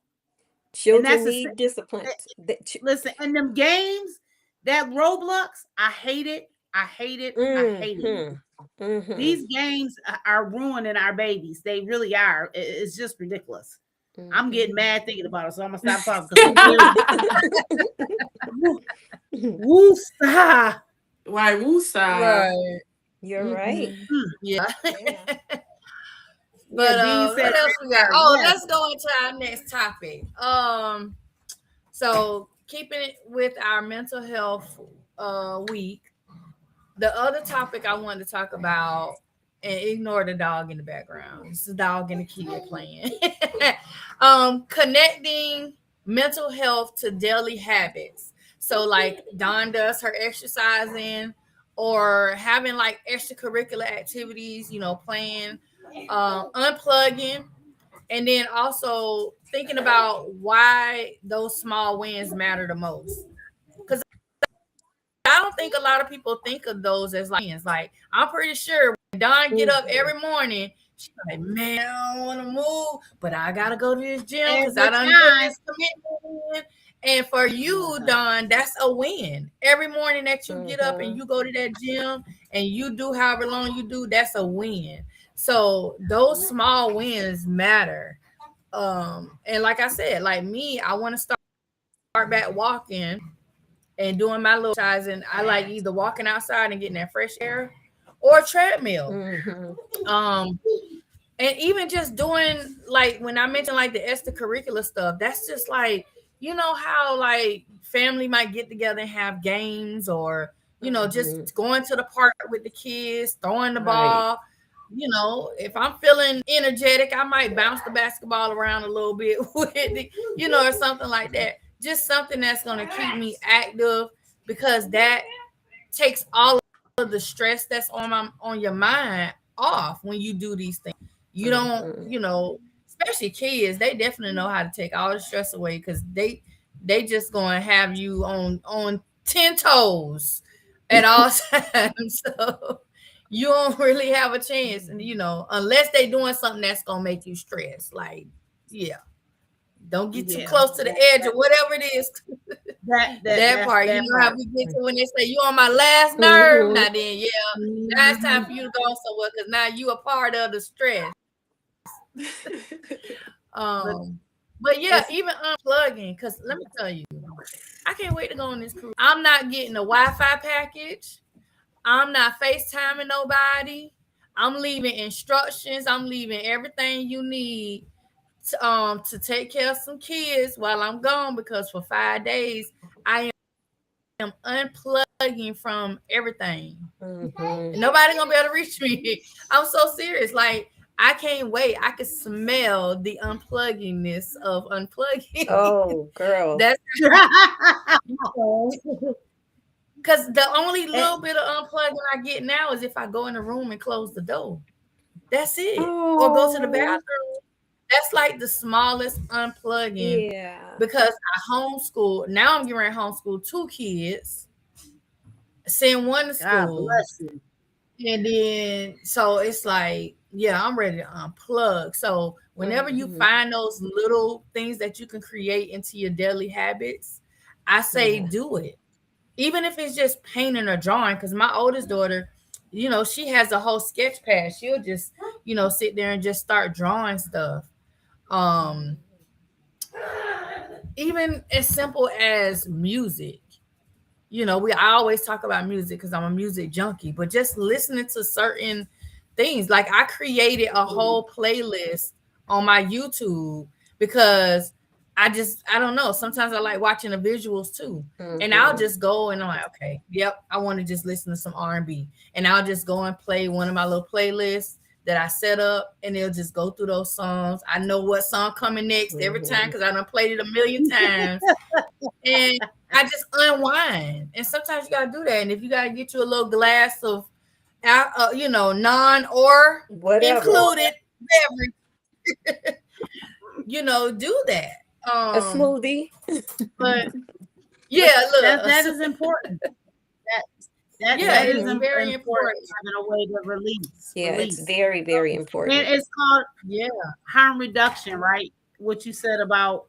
Children need discipline. Listen, and them games, that Roblox, I hate it. I hate it. I hate it. These games are ruining our babies. They really are. It's just ridiculous. I'm getting mad thinking about it, so I'm gonna stop talking. Woo-sa. Why woo-sa? Right. You're right. Yeah. But what else we got? Let's go into our next topic. So keeping it with our mental health week, the other topic I wanted to talk about, and ignore the dog in the background. It's the dog and the kid playing. Connecting mental health to daily habits. So like Dawn does her exercising, or having like extracurricular activities, playing, unplugging, and then also thinking about why those small wins matter the most. Because I don't think a lot of people think of those as like wins. Like, I'm pretty sure when Dawn get up every morning, she's like, man, I don't want to move, but I gotta go to this gym because I done done this commitment. And for you, Dawn, that's a win. Every morning that you get up and you go to that gym and you do however long you do, that's a win. So those small wins matter. And like I said, like me, I want to start back walking and doing my little exercising. I like either walking outside and getting that fresh air, or a treadmill. And even just doing, like when I mentioned like the extracurricular stuff, that's just like, how like family might get together and have games, or just going to the park with the kids, throwing the ball. If I'm feeling energetic, I might bounce the basketball around a little bit with it, or something like that. Just something that's going to keep me active, because that takes all of the stress that's on your mind off when you do these things. You don't, especially kids, they definitely know how to take all the stress away, because they just going to have you on 10 toes at all times. So you don't really have a chance, and unless they doing something that's gonna make you stressed. Like, don't get too close to the edge or whatever it is. That part, that how we get to when they say you on my last nerve. Now then, now it's time for you to go somewhere, because now you a part of the stress. But even unplugging, because let me tell you, I can't wait to go on this cruise. I'm not getting a Wi-Fi package. I'm not FaceTiming nobody. I'm leaving instructions. I'm leaving everything you need to take care of some kids while I'm gone, because for 5 days I am unplugging from everything. Nobody gonna be able to reach me. I'm so serious. Like, I can't wait. I can smell the unpluggingness of unplugging. Oh, girl. That's because the only And- little bit of unplugging I get now is if I go in the room and close the door. That's it. Or go to the Oh, bathroom. That's like the smallest unplugging yeah. because I homeschool. Now I'm getting ready to homeschool 2 kids, send one to God school. bless you. And then, so it's like, yeah, I'm ready to unplug. So whenever you Mhm. find those little things that you can create into your daily habits, I say Yeah. do it. Even if it's just painting or drawing, because my oldest daughter, she has a whole sketch pad. She'll just, sit there and just start drawing stuff. Um, even as simple as music. I always talk about music because I'm a music junkie, but just listening to certain things. Like I created a whole playlist on my YouTube because I don't know. Sometimes I like watching the visuals too. And I'll Mhm. just go and I'm like, okay, yep, I want to just listen to some R&B. And I'll just go and play one of my little playlists that I set up and it'll just go through those songs. I know what song coming next every time because I done played it a million times. And I just unwind. And sometimes you gotta do that. And if you gotta get you a little glass of, non or Whatever. included beverage, do that. A smoothie. But yeah, look, That is important. That yeah, is it's very important. having a way to release. Yeah, it's release. very, very And important. it's called Yeah, harm reduction, right? What you said about,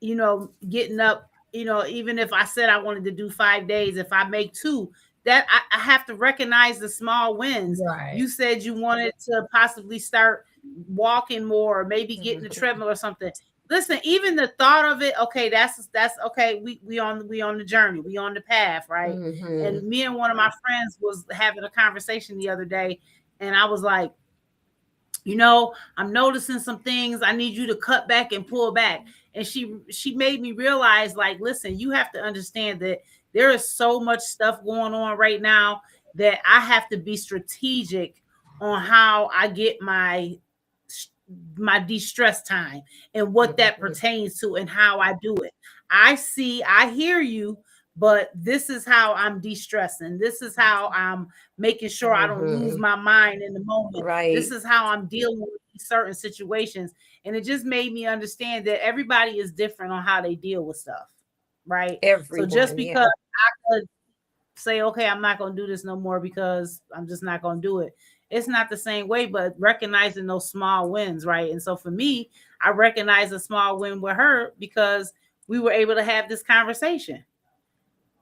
getting up, even if I said I wanted to do 5 days, if I make 2, that I have to recognize the small wins. right. You said you wanted to possibly start walking more, or maybe getting the Mhm. treadmill or something. Listen, even the thought of it, okay, that's okay. We on the journey, we on the path, right? Mhm. And me and one of my friends was having a conversation the other day, and I was like, I'm noticing some things. I need you to cut back and pull back. And she made me realize, like, listen, you have to understand that there is so much stuff going on right now that I have to be strategic on how I get my de-stress time and what that pertains to and how I do it. I hear you, but this is how I'm de-stressing. This is how I'm making sure I don't lose Mhm. my mind in the moment. This Right. is how I'm dealing with certain situations. And it just made me understand that everybody is different on how they deal with stuff. Right. So just Everyone. because Yeah. I could say, okay, I'm not going to do this no more because I'm just not going to do it. It's not the same way, but recognizing those small wins, right? And so for me, I recognize a small win with her because we were able to have this conversation,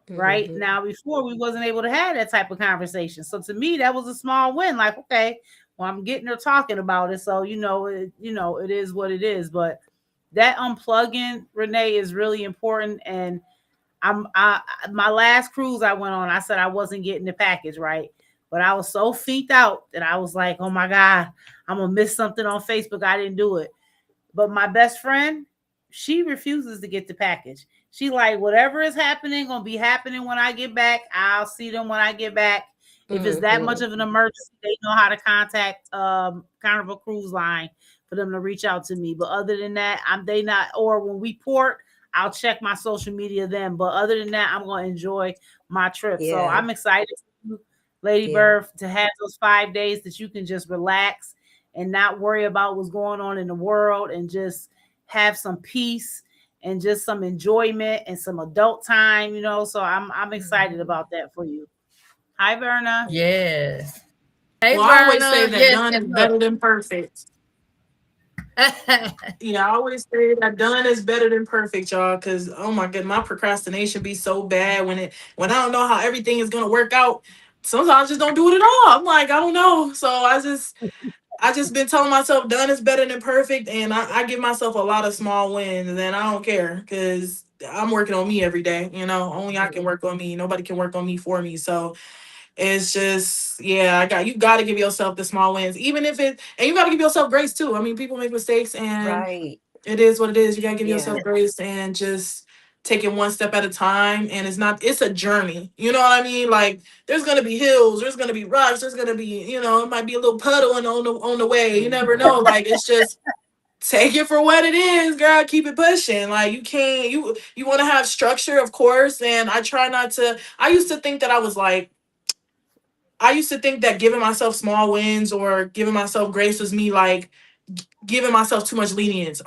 right? Mhm. Now, before we wasn't able to have that type of conversation. So to me, that was a small win. Like, okay, well, I'm getting her talking about it. So, it is what it is. But that unplugging, Renee, is really important. And my last cruise I went on, I said I wasn't getting the package, right? But I was so freaked out that I was like, oh my God, I'm gonna miss something on Facebook. I didn't do it. But my best friend, she refuses to get the package. She like, whatever is happening, gonna be happening when I get back. I'll see them when I get back. If it's that much Mhm. of an emergency, they know how to contact Carnival Cruise Line for them to reach out to me. But other than that, they not, or when we port, I'll check my social media then. But other than that, I'm gonna enjoy my trip. So Yeah. I'm excited for you, Lady Yeah. Bird, to have those 5 days that you can just relax and not worry about what's going on in the world and just have some peace and just some enjoyment and some adult time, So I'm excited about that for you. Hi, Verna. Yes. Hey, Well, I always say Verna. that Yes, done is and better than perfect. Yeah, I always say that done is better than perfect, y'all. Cause oh my god, my procrastination be so bad when I don't know how everything is gonna work out. Sometimes I just don't do it at all. I'm like, I don't know. So I just been telling myself done is better than perfect, and I give myself a lot of small wins, and I don't care because I'm working on me every day. Only I can work on me. Nobody can work on me for me. So it's just, yeah, you got to give yourself the small wins, even if and you got to give yourself grace too. I mean, people make mistakes, and Right. it is what it is. You got to give Yeah. yourself grace and just take it one step at a time, and it's a journey. You know what I mean? Like there's gonna be hills, there's gonna be rocks, there's gonna be, it might be a little puddling on the way. You never know. Like it's just take it for what it is, girl. Keep it pushing. Like you can't you want to have structure, of course. And I try not to. I used to think that giving myself small wins or giving myself grace was me like giving myself too much lenience.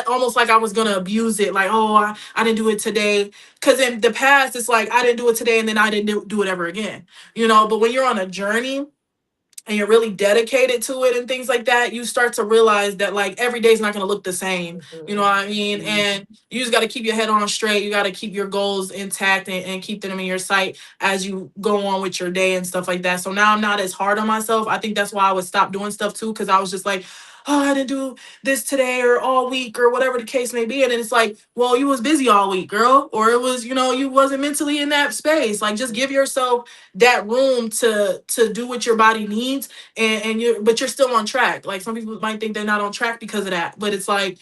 Almost like I was gonna abuse it. Like, oh, I didn't do it today. Because in the past, it's like I didn't do it today, and then I didn't do it ever again. But when you're on a journey and you're really dedicated to it and things like that, you start to realize that like every day's not going to look the same. You know what I mean? And you just got to keep your head on straight. You got to keep your goals intact and keep them in your sight as you go on with your day and stuff like that. So now I'm not as hard on myself. I think that's why I would stop doing stuff too, because I was just like, oh, I didn't do this today or all week or whatever the case may be. And then it's like, well, you was busy all week, girl. Or it was, you wasn't mentally in that space. Like just give yourself that room to do what your body needs, but you're still on track. Like some people might think they're not on track because of that, but it's like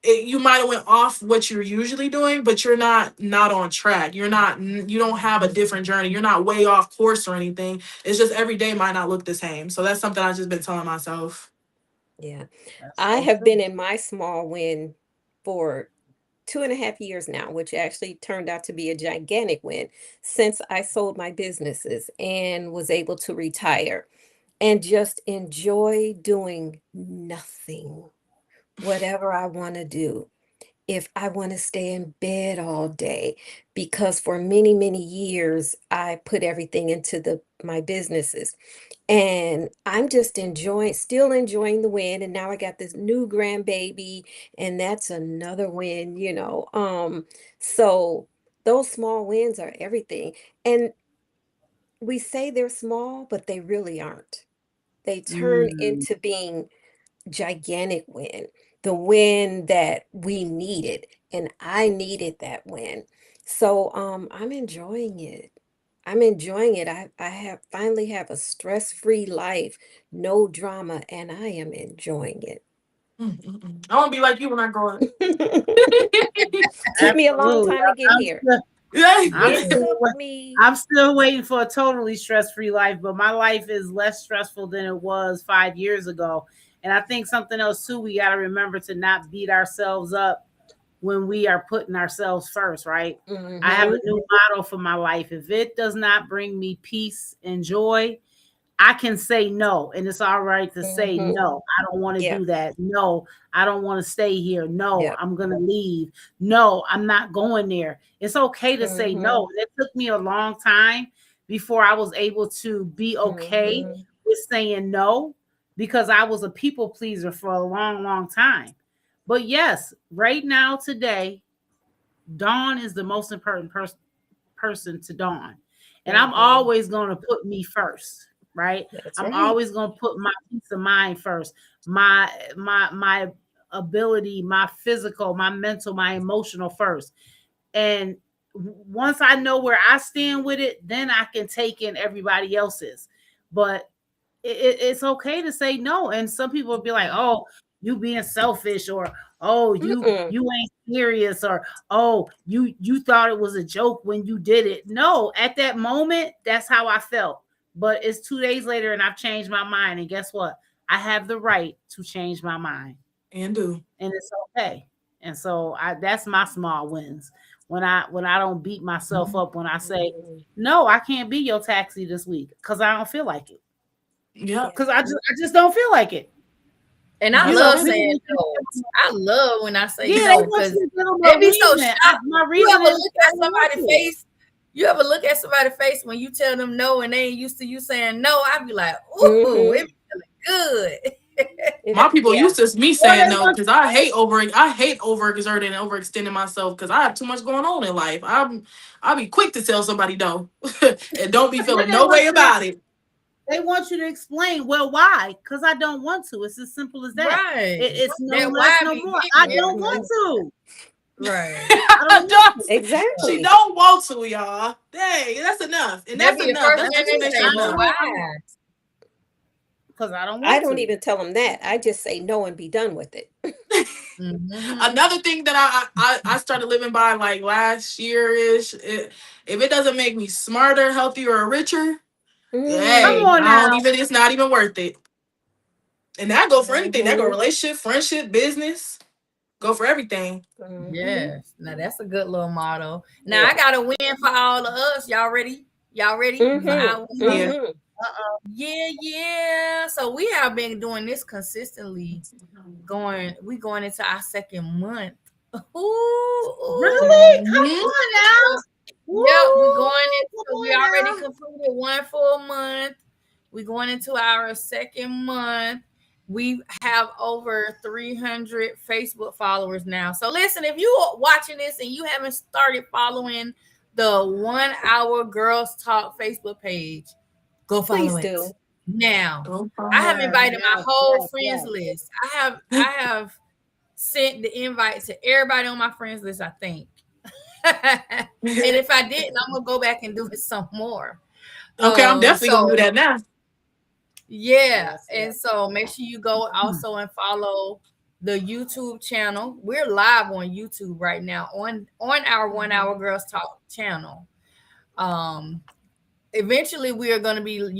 you might have went off what you're usually doing, but you're not on track. You don't have a different journey. You're not way off course or anything. It's just every day might not look the same. So that's something I've just been telling myself. Yeah. That's I so have true. been in my small win for 2.5 years now, which actually turned out to be a gigantic win since I sold my businesses and was able to retire and just enjoy doing nothing, whatever I want to do. If I want to stay in bed all day, because for many, many years I put everything into my businesses. And I'm just still enjoying the win. And now I got this new grandbaby, and that's another win. So those small wins are everything. And we say they're small, but they really aren't. They turn Mm. into being gigantic win, the win that we needed, and I needed that win. So I'm enjoying it. I'm enjoying it. I have finally have a stress-free life, no drama, and I am enjoying it. I want to be like you when I grow up. Took me a long Absolutely. time to get I'm here. still, I'm It still, took wait- me I'm still waiting for a totally stress-free life, but my life is less stressful than it was 5 years ago. And I think something else too, we got to remember to not beat ourselves up when we are putting ourselves first, right? I have a Mhm. new motto for my life. If it does not bring me peace and joy, I can say no, and it's all right to say Mhm. no. I don't want to Yeah. do that. No, I don't want to stay here. No, Yeah. I'm going to leave. No, I'm not going there. It's okay to say no. Mhm. It took me a long time before I was able to be okay Mhm. with saying no, because I was a people pleaser for a long, long time. But yes, right now, today, Dawn is the most important person to Dawn. And I'm Mhm. always going to put me first, right? That's I'm right. always going to put my peace of mind first, my ability, my physical, my mental, my emotional first. And once I know where I stand with it, then I can take in everybody else's. But it's okay to say no. And some people will be like, oh, you being selfish, or oh, you Mm-mm. ain't serious, or oh, you thought it was a joke when you did it. No, at that moment, that's how I felt. But it's 2 days later and I've changed my mind. And guess what? I have the right to change my mind. And do. And it's okay. And so that's my small wins. When I don't beat myself up when I say, Mhm. no, I can't be your taxi this week because I don't feel like it. Yeah. Because I just don't feel like it. And I You love know, saying people, no. I love when I say yeah, they no want because you to give them they a be so reason. shocked. My You reason ever is look I at don't want somebody's to. face? You ever look at somebody's face when you tell them no and they ain't used to you saying no? I be like, ooh, Mhm. it be feeling good. My people Yeah. used to me Or saying they no want because I hate overexerting and overextending myself because I have too much going on in life. I'll be quick to tell somebody no and don't be then feeling they no way want you to, about it. they want you to explain, well, why? Because I don't want to. It's as simple as that. Right. It's no That less, why no be more. I hitting don't want everybody. to. Right. I don't want to. She Exactly. don't want to, y'all. Dang, that's enough. And That that's be the enough. first That's thing they explanation say. I Well, enough. why? know. because I don't want I don't to. even tell them that. I just say no and be done with it. Another thing that I started living by like last year-ish, if it doesn't make me smarter, healthier, or richer, hey, Come on I don't now. even, it's not even worth it. And that go for anything. That go Mhm. relationship, friendship, business, go for everything. Mhm. Yes. Now that's a good little motto. Now Yeah. I got a win for all of us. Y'all ready? Y'all ready for Mhm. our win? Yeah. Mhm. Yeah. So we have been doing this consistently. We going into our second month. Ooh. Really? Come Mhm. on now. Yeah, we're going Woo! into. We already completed one full month. We're going into our second month. We have over 300 Facebook followers now. So listen, if you are watching this and you haven't started following the 1 Hour Girls Talk Facebook page, go follow Please it do. now. Go for I have it. invited my Yes, whole yes, friends yes. list. I have sent the invite to everybody on my friends list, I think. And if I didn't, I'm gonna go back and do it some more. Okay, I'm definitely gonna do So that now. yeah, Yes, and yes. so make sure you go also and follow the YouTube channel. We're live on YouTube right now on our 1 Hour Girls Talk channel. Eventually you're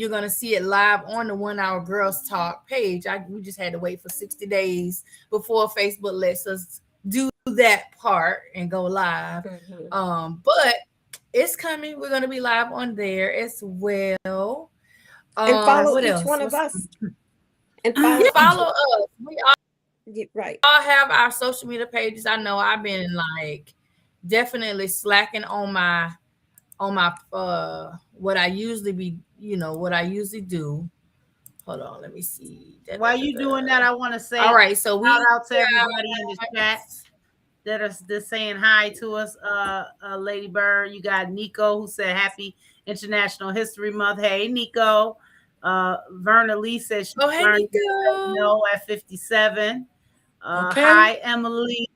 gonna see it live on the 1 Hour Girls Talk page. We just had to wait for 60 days before Facebook lets us do that part and go live. Mhm. But it's coming. We're gonna be live on there as well. And follow What each else? one of What's us. And Yeah, follow each. follow us. We Right. all have our social media pages. I know I've been like definitely slacking on my what I usually what I usually do. Hold on, let me see. While you doing that, I want to say All right, so shout we out to everybody in the chat that are just saying hi to us. Lady Bird, you got Nico who said Happy International History Month. Hey, Nico. Verna Lee says she hey learned Nico. no at 57. Okay. Hi, Emily.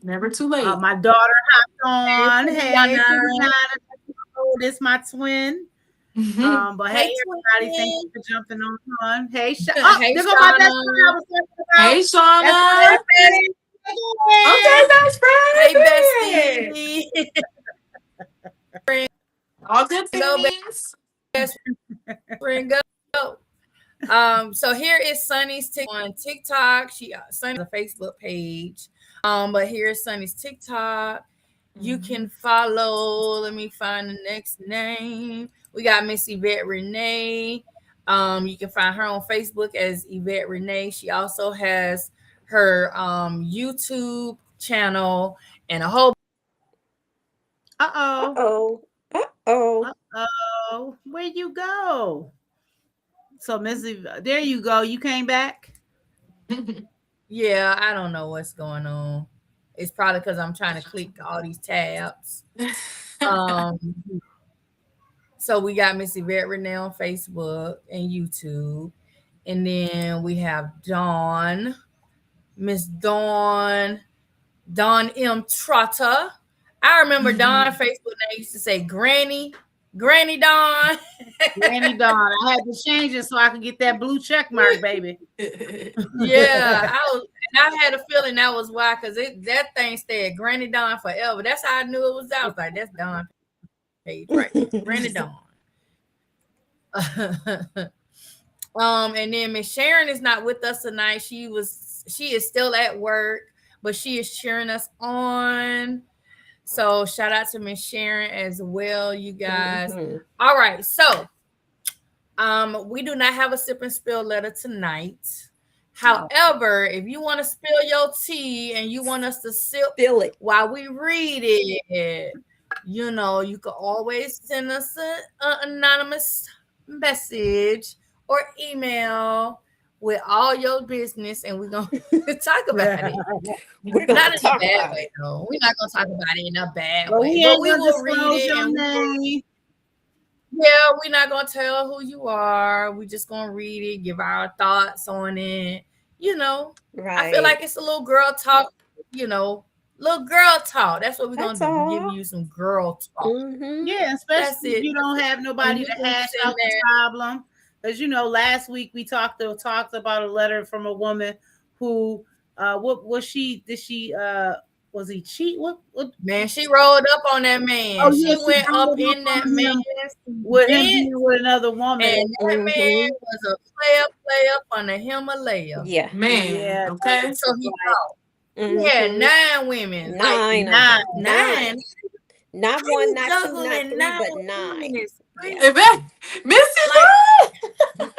Never too late. My daughter hopped on. Hey, Hey, Brianna. this is my twin. But hey, everybody, thank you for jumping on. Hey, Hey, there go my best Shauna. friend I was talking about. Hey, Shauna. That's my Okay, best friend. Hey, bestie. All good Go, things. best friend, go. So here is Sunny's on TikTok. Sunny has a Facebook page. But here's Sunny's TikTok. You can follow. Let me find the next name. We got Miss Yvette Renee. You can find her on Facebook as Yvette Renee. She also has her YouTube channel and a whole. Uh-oh. Uh-oh. Uh-oh. Where'd you go? So, Missy, there you go. You came back? Yeah, I don't know what's going on. It's probably because I'm trying to click all these tabs. So we got Miss Yvette Renee on Facebook and YouTube. And then we have Dawn, Miss Dawn M. Trotter. I remember Dawn Facebook name used to say Granny Dawn. Granny Dawn. I had to change it so I could get that blue check mark, baby. Yeah, I had a feeling that was why, because that thing stayed Granny Dawn forever. That's how I knew it was. I was like, that's Dawn page right there, Granny Dawn. And then Miss Sharon is not with us tonight. She is still at work, but she is cheering us on. So shout out to Miss Sharon as well, you guys. All right, so we do not have a sip and spill letter tonight. However, if you want to spill your tea and you want us to sip it while we read it, you can always send us an anonymous message or email with all your business, and we're gonna talk about it. We're not in a talk bad about way, it. though. We're not gonna talk about it in a bad But way. we But ain't we gonna will read disclose it. your And name. yeah, we're not gonna tell who you are. We're just gonna read it, give our thoughts on it. I feel like it's a little girl talk. Little girl talk. That's what we're gonna do. Give you some girl talk. Yeah, especially if you don't have nobody to hash out the problem. As you know, last week we talked about a letter from a woman who what was she did she was he cheat? What Man, she rolled up on that man. oh She yeah, she went up rolled in up that on him man's with him bed, being with another woman. and that man Mhm. was a player from the Himalaya. Yeah. Man, Yeah, okay. So he thought he had Mhm. 9 women. Like 9 of nine. them. 9. Not How one, you not two, not juggling three, 9 but women 9. is Yeah. crazy. If it, Missy Like,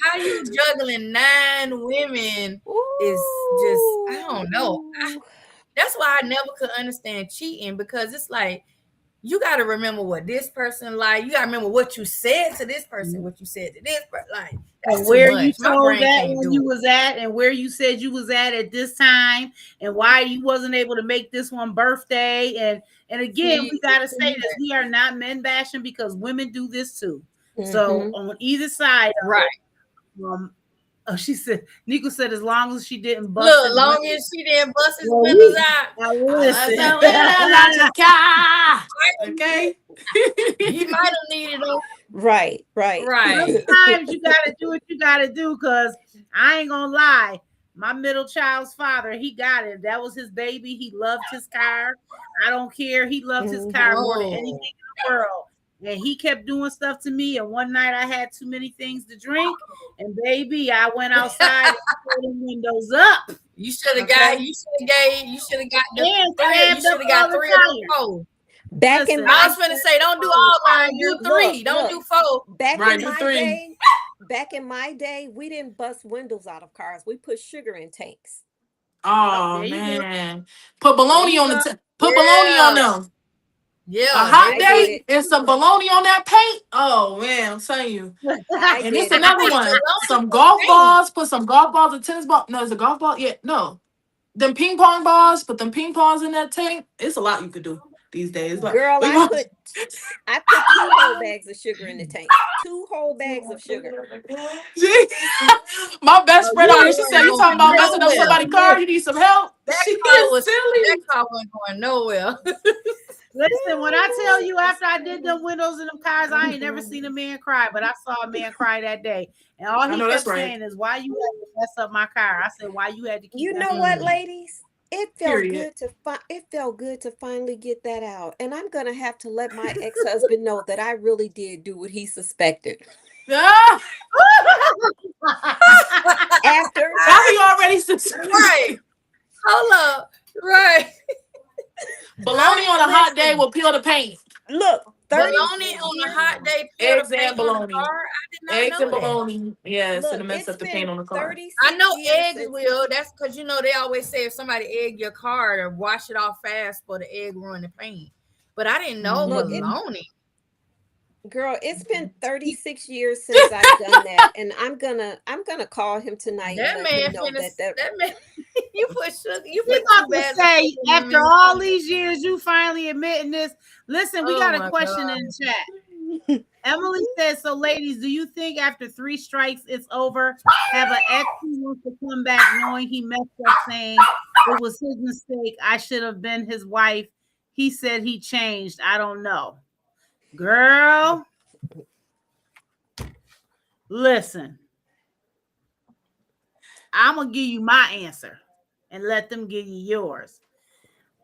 how you juggling 9 women is just, I don't know. Ooh. That's why I never could understand cheating, because it's like, you got to remember what this person like. You got to remember what you said to this person, what you said to this person. Like, that's And too where you much. My told brain that can't when do you it. was at, and where you said you was at this time, and why you wasn't able to make this one birthday. And again, See, we gotta it's too say this: much. we are not men bashing, because women do this too. So Mhm. on either side of Right. it, oh, she said, Nico said, as long as she didn't bust Look, his long windows. as she didn't bust his Well, windows out, now Let's listen. tell it about your car. Okay. he might have needed them. Right. Right. Sometimes you gotta do what you gotta do, because I ain't gonna lie. My middle child's father, he got it. That was his baby. He loved his car. I don't care. He loved his car more than anything Oh, in the world. And he kept doing stuff to me. And one night I had too many things to drink. And baby, I went outside and pulled the windows up. you should have Okay. got. You should have got the And 3. You stabbed should up have got all the 3 of them tires. 4. Back in Listen, I my was finna say, don't do all 9. Do 3. Don't do 4. back Right, in do my 3. day, we didn't bust windows out of cars. We put sugar in tanks. Oh there you go. man. Put There bologna you on go. put bologna on Yeah. them. A Yeah. hot I They did day it. and some bologna on that paint. Oh man, I'm telling you. I And it's did it. another put one. bologna Some on golf paint. balls. Put some golf balls and tennis ball. No, it's a golf ball. Yeah, no. Them ping pong balls. Put them ping pongs in that tank. It's a lot you could do these days. But Girl, we I gonna- put 2 whole bags of sugar in the tank. 2 whole bags of sugar. My best Oh, friend Car over here, you she wasn't said, "You talking going about messing up nowhere. somebody's car? You need some help?" That She car is silly. wasn't going nowhere. Listen, when I tell you, after I did them windows in them cars, I ain't never seen a man cry, but I saw a man cry that day. And all I he know that's kept right. saying is, "Why you had to mess up my car?" I said, "Why you had to keep You know messing what, up my car?" ladies? It felt Period. good to finally get that out. And I'm gonna have to let my ex-husband know that I really did do what he suspected. Ah, After now he already suspected. Right. Hold up. Right. Bologna on a hot day will peel the paint. look, 30 Bologna on a hot day, peel the Eggs and paint on the bologna. car. I did not Eggs know and that. bologna. Yes, look, it'll mess it's up the paint been on the car. 36 I know years eggs since will. That's because they always say if somebody egg your car to wash it off fast for the egg ruin the paint. But I didn't know Look, it- bologna. girl, it's been 36 years since I've done that. And I'm gonna call him tonight That and let man him know finna. that That man. You put sugar. You He put about 2 to bags. say, of after all these years, you finally admitting this. Listen, we Oh got a my question God. in the chat. Emily says, "So, ladies, do you think after 3 strikes it's over? Have an ex who wants to come back knowing he messed up, saying it was his mistake? I should have been his wife. He said he changed. I don't know." Girl, listen. I'm gonna give you my answer and let them give you yours.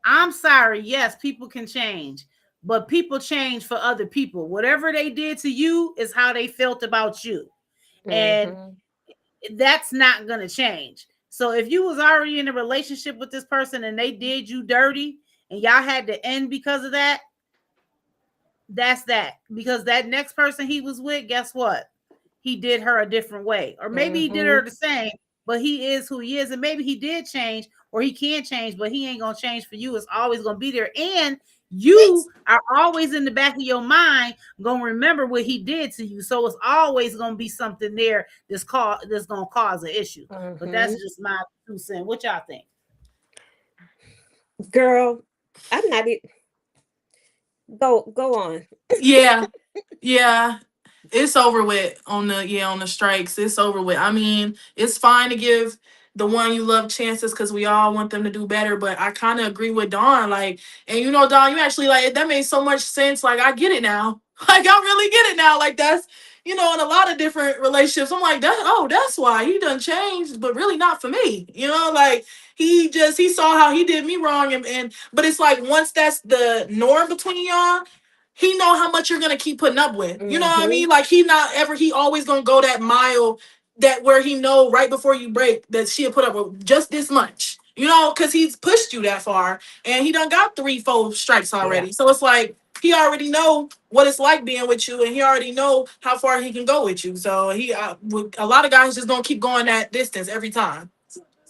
I'm sorry. Yes, people can change, but people change for other people. Whatever they did to you is how they felt about you. And Mhm. that's not going to change. So if you was already in a relationship with this person and they did you dirty and y'all had to end because of that, that's that. Because that next person he was with, guess what? He did her a different way. Or maybe he did her the same, but he is who he is. And maybe he did change or he can change, but he ain't going to change for you. It's always going to be there. And you are always in the back of your mind going to remember what he did to you. So it's always going to be something there that's going to cause an issue. But that's just my 2 cents. What y'all think? Girl, I'm not it. Go on. Yeah. Yeah. It's over with on the strikes. It's over with. I mean, it's fine to give the one you love chances because we all want them to do better. But I kind of agree with Dawn. Like, and Dawn, you actually that made so much sense. Like, I get it now. Like, I really get it now. Like, that's you know, in a lot of different relationships. I'm like, that's why he done changed, but really not for me. You know, like he saw how he did me wrong, and but it's like once that's the norm between y'all, he know how much you're gonna keep putting up with. You know what I Mhm. mean? Like he always gonna go that mile that where he know right before you break that she'll put up with just this much. You know, because he's pushed you that far and he done got 3-4 strikes already. Yeah. So it's like he already know what it's like being with you, and he already know how far he can go with you. So a lot of guys just don't keep going that distance every time.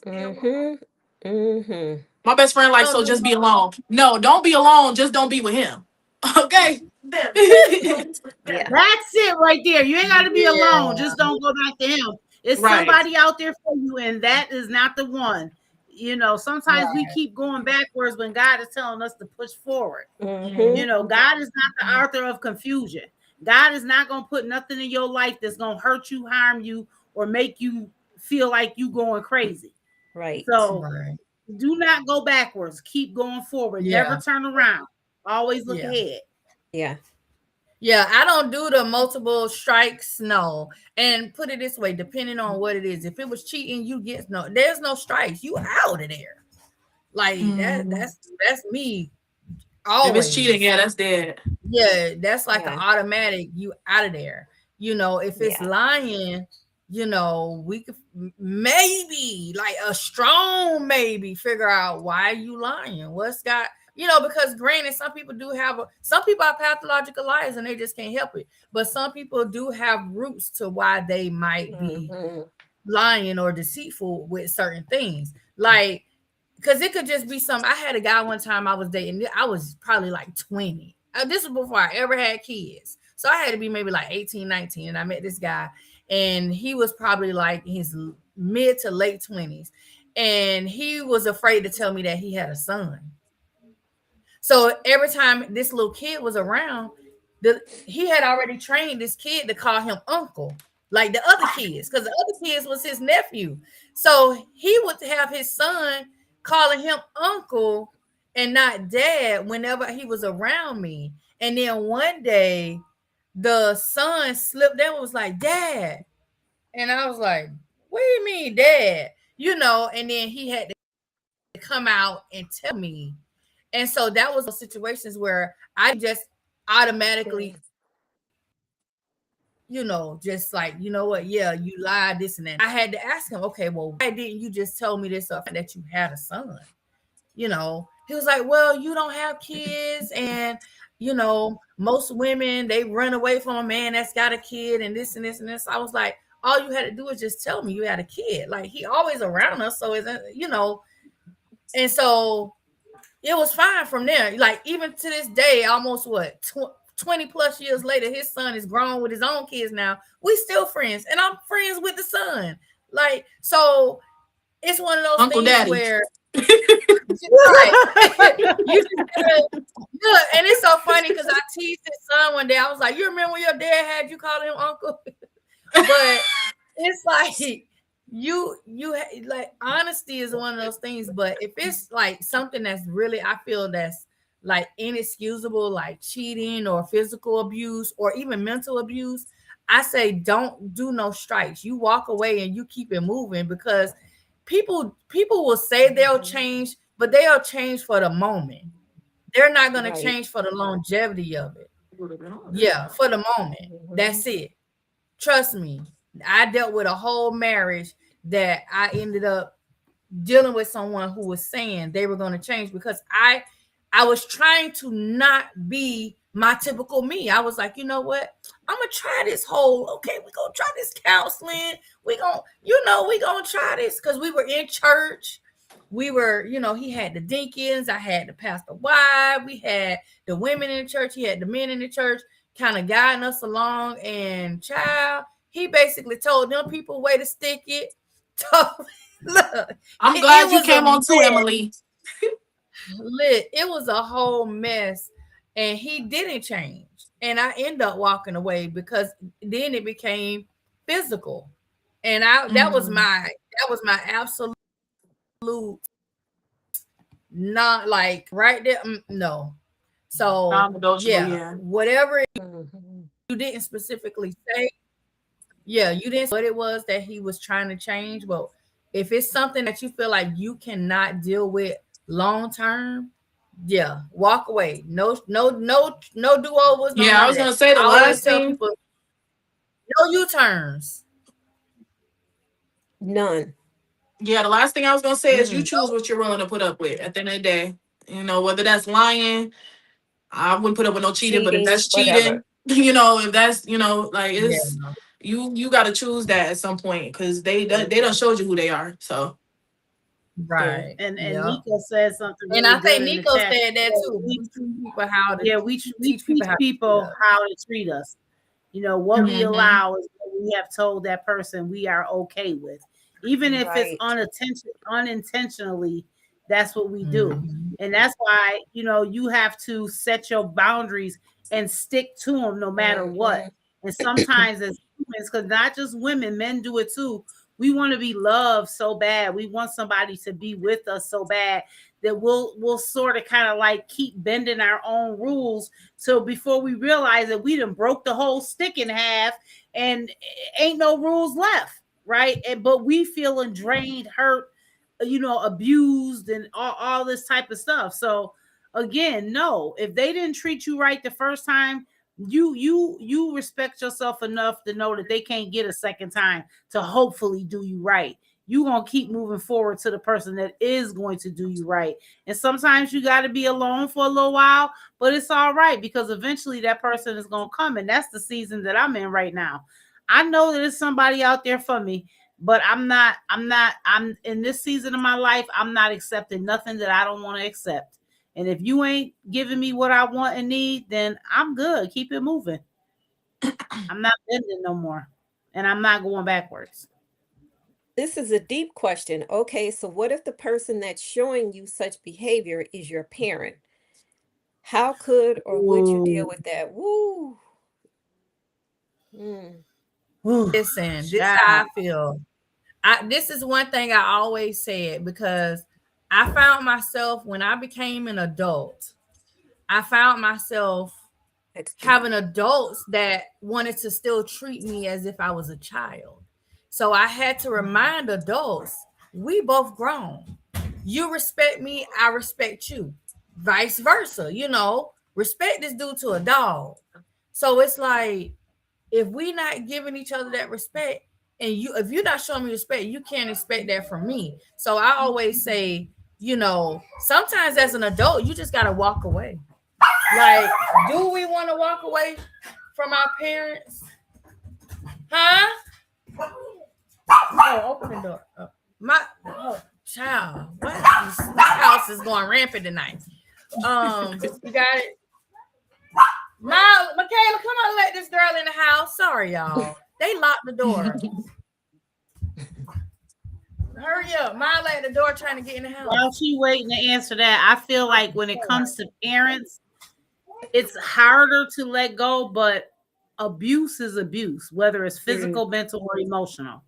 Mhm. Mhm. My best friend like, I don't so do just be alone. No, don't be alone. Just don't be with him. Okay. Yeah. That's it right there. You ain't got to be alone. yeah. Just don't go back to him. It's Right. somebody out there for you, and that is not the one. You know, sometimes we Right. keep going backwards when God is telling us to push forward. You Mhm. know, God is not the author of confusion. God is not going to put nothing in your life that's going to hurt you, harm you, or make you feel like you going crazy. Right. So Right. do not go backwards. Keep going forward. Never Yeah. turn around. Always look Yeah. ahead. Yeah. Yeah, I don't do the multiple strikes, no. And put it this way, depending on what it is. If it was cheating, you get there's no strikes. You out of there. Like that, Mhm. that's me If it's cheating, always. yeah, that's dead. Yeah, that's like an Yeah. automatic, you out of there. You know, if it's Yeah. lying, you know, we could maybe like a strong maybe figure out why you lying. What's got, you know, because granted, some people do have some people are pathological liars and they just can't help it. But some people do have roots to why they might be Mhm. lying or deceitful with certain things. Like, because it could just be something. I had a guy one time I was dating. I was probably like 20. This was before I ever had kids. So I had to be maybe like 18, 19. And I met this guy, and he was probably like his mid to late 20s. And he was afraid to tell me that he had a son. So every time this little kid was around, he had already trained this kid to call him uncle, like the other kids, because the other kids was his nephew. So he would have his son calling him uncle and not dad whenever he was around me. And then one day, the son slipped down and was like, Dad. And I was like, what do you mean, Dad? You know, and then he had to come out and tell me. And so that was those situations where I just automatically, you know, just like, you know what? Yeah, you lied, this and that. I had to ask him, okay, well, why didn't you just tell me this up that you had a son? You know, he was like, well, you don't have kids. And, you know, most women, they run away from a man that's got a kid and this and this and this. I was like, all you had to do is just tell me you had a kid. Like, he always around us. So, isn't, you know, and so it was fine from there. Like, even to this day, almost 20 plus years later, his son is grown with his own kids now. We still friends, and I'm friends with the son. Like, so it's one of those Uncle things Daddy. where right. You just gotta look, and it's so funny because I teased his son one day. I was like, you remember when your dad had you call him uncle? But it's like like honesty is one of those things. But if it's like something that's really, I feel that's like inexcusable, like cheating or physical abuse or even mental abuse, I say don't do no strikes. You walk away and you keep it moving, because people will say they'll change, but they'll change for the moment. They're not going to Right. change for the longevity of it. Yeah, for the moment. That's it. Trust me. I dealt with a whole marriage that I ended up dealing with someone who was saying they were going to change, because I was trying to not be my typical me. I was like, you know what? I'm gonna try this whole, okay, we're gonna try this counseling. We gonna try this, because we were in church. We were, you know, he had the deacons, I had the pastor wife, we had the women in the church, he had the men in the church, kind of guiding us along. And child, he basically told them people way to stick it. Look, I'm it glad you was a came on too, mess. Emily. It was a whole mess, and he didn't change. And I ended up walking away because then it became physical. And that was Mm. my absolute not like right there. No. So Non-negotiable, yeah, yeah. whatever Mhm. you didn't specifically say, Yeah, you didn't say what it was that he was trying to change, but if it's something that you feel like you cannot deal with long term, yeah, walk away. No do overs, no Yeah, I none of was that. gonna say the I always last tell thing. people no U turns. None. Yeah, the last thing I was gonna say is you Mm-mm. choose what you're willing to put up with. At the end of the day, whether that's lying, I wouldn't put up with no cheating. But if Cheating, that's whatever. cheating, if that's like Yeah, it's you got to choose that at some point because they don't showed you who they are. So yeah. right. And Yeah. Nico said something And really I good think in the Nico chat. said that Yeah, too. We teach people how to we teach people teach how to treat people us. how to treat us. What we Mhm. allow is what we have told that person we are okay with, even if it's Right. unintentionally. That's what we do, Mhm. and that's why you have to set your boundaries and stick to them no matter what. Mhm. And sometimes as humans, because not just women, men do it too. We want to be loved so bad. We want somebody to be with us so bad that we'll sort of kind of like keep bending our own rules. So before we realize that we done broke the whole stick in half and ain't no rules left, right? But we feeling drained, hurt, abused, and all this type of stuff. So again, no, if they didn't treat you right the first time, you respect yourself enough to know that they can't get a second time to hopefully do you right. You gonna keep moving forward to the person that is going to do you right. And sometimes you got to be alone for a little while, but it's all right because eventually that person is gonna come, and that's the season that I'm in right now. I know that there's somebody out there for me, but I'm in this season of my life. I'm not accepting nothing that I don't want to accept. And if you ain't giving me what I want and need, then I'm good. Keep it moving. I'm not bending no more, and I'm not going backwards. This is a deep question. Okay, so what if the person that's showing you such behavior is your parent? How could or would you deal Ooh. with that? Woo. Mm. Ooh, Listen, this is child. how I feel. This is one thing I always said because I found myself when I became an adult, I found myself That's deep. having adults that wanted to still treat me as if I was a child. So I had to remind adults, we both grown. You respect me, I respect you. Vice versa, respect is due to a dog. So it's like if we not giving each other that respect, and if you're not showing me respect, you can't expect that from me. So I always say, sometimes as an adult, you just gotta walk away. Like, do we want to walk away from our parents? Huh? Oh, open the door. Child, what? My house is going rampant tonight. You got it. Michaela, come on, let this girl in the house. Sorry, y'all. They locked the door. Hurry up. Mile at the door trying to get in the house. While she waiting to answer that, I feel like when it comes to parents, it's harder to let go, but abuse is abuse, whether it's physical, mental, or emotional.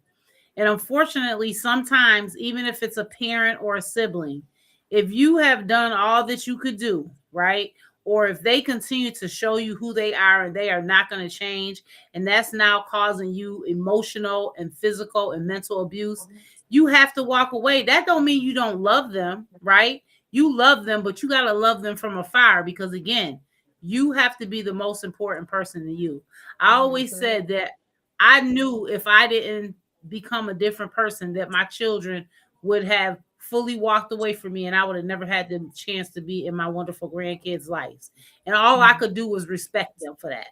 And unfortunately, sometimes, even if it's a parent or a sibling, if you have done all that you could do, right? Or if they continue to show you who they are and they are not going to change, and that's now causing you emotional and physical and mental abuse, you have to walk away. That don't mean you don't love them, right? You love them, but you got to love them from afar because, again, you have to be the most important person to you. I always said that I knew if I didn't become a different person that my children would have fully walked away from me and I would have never had the chance to be in my wonderful grandkids' lives. And all I could do was respect them for that.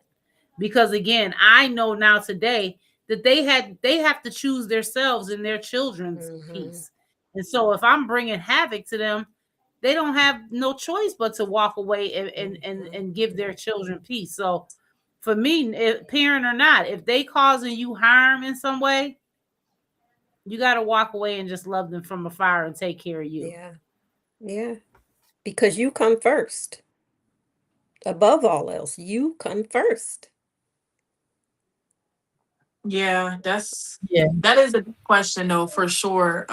Because again, I know now today that they have to choose themselves and their children's peace. And so if I'm bringing havoc to them, they don't have no choice but to walk away and give their children peace. So for me, parent or not, if they causing you harm in some way, you got to walk away and just love them from afar and take care of you. Yeah. Yeah. Because you come first. Above all else, you come first. Yeah, that is a question though, for sure.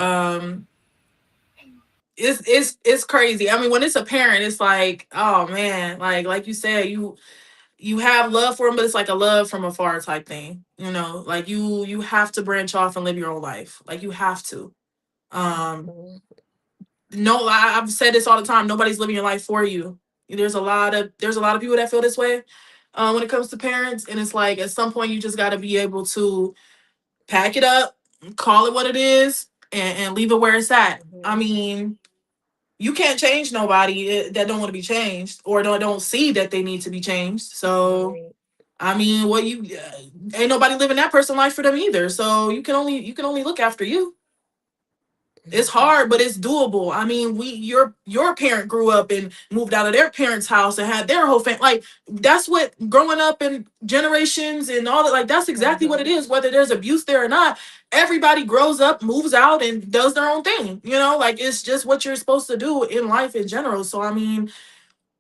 It's crazy. I mean, when it's a parent, it's like, oh man, like you said, you have love for them, but it's like a love from afar type thing. You know, like you have to branch off and live your own life. Like you have to. Um, Mhm. no, I've said this all the time. Nobody's living your life for you. There's a lot of people that feel this way when it comes to parents, and it's like at some point you just got to be able to pack it up, call it what it is, and leave it where it's at. I Mhm. mean, you can't change nobody that don't want to be changed or don't see that they need to be changed. So Right. I mean, what you ain't nobody living that person life for them either. So you can only look after you. It's Mhm. hard, but it's doable. I mean, your parent grew up and moved out of their parents' house and had their whole family. Like that's what growing up in generations and all that. Like that's exactly what it Mhm. is. Whether there's abuse there or not, everybody grows up, moves out, and does their own thing. You know, like it's just what you're supposed to do in life in general. So I mean,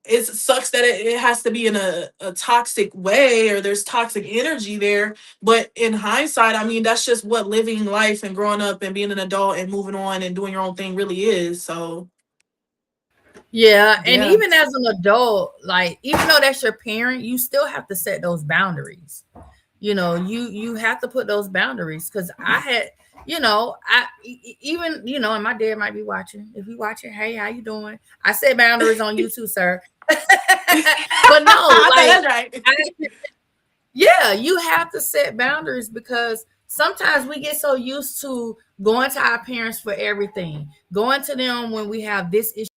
it sucks that it has to be in a toxic way or there's toxic energy there, but in hindsight, I mean that's just what living life and growing up and being an adult and moving on and doing your own thing really is. So Yeah, and yeah. even as an adult, like even though that's your parent, you still have to set those boundaries. You have to put those boundaries because I had, even and my dad might be watching. If you watching, hey, how you doing? I set boundaries on you too, sir. But no, I know like, that's right. I, yeah, you have to set boundaries because sometimes we get so used to going to our parents for everything, going to them when we have this issue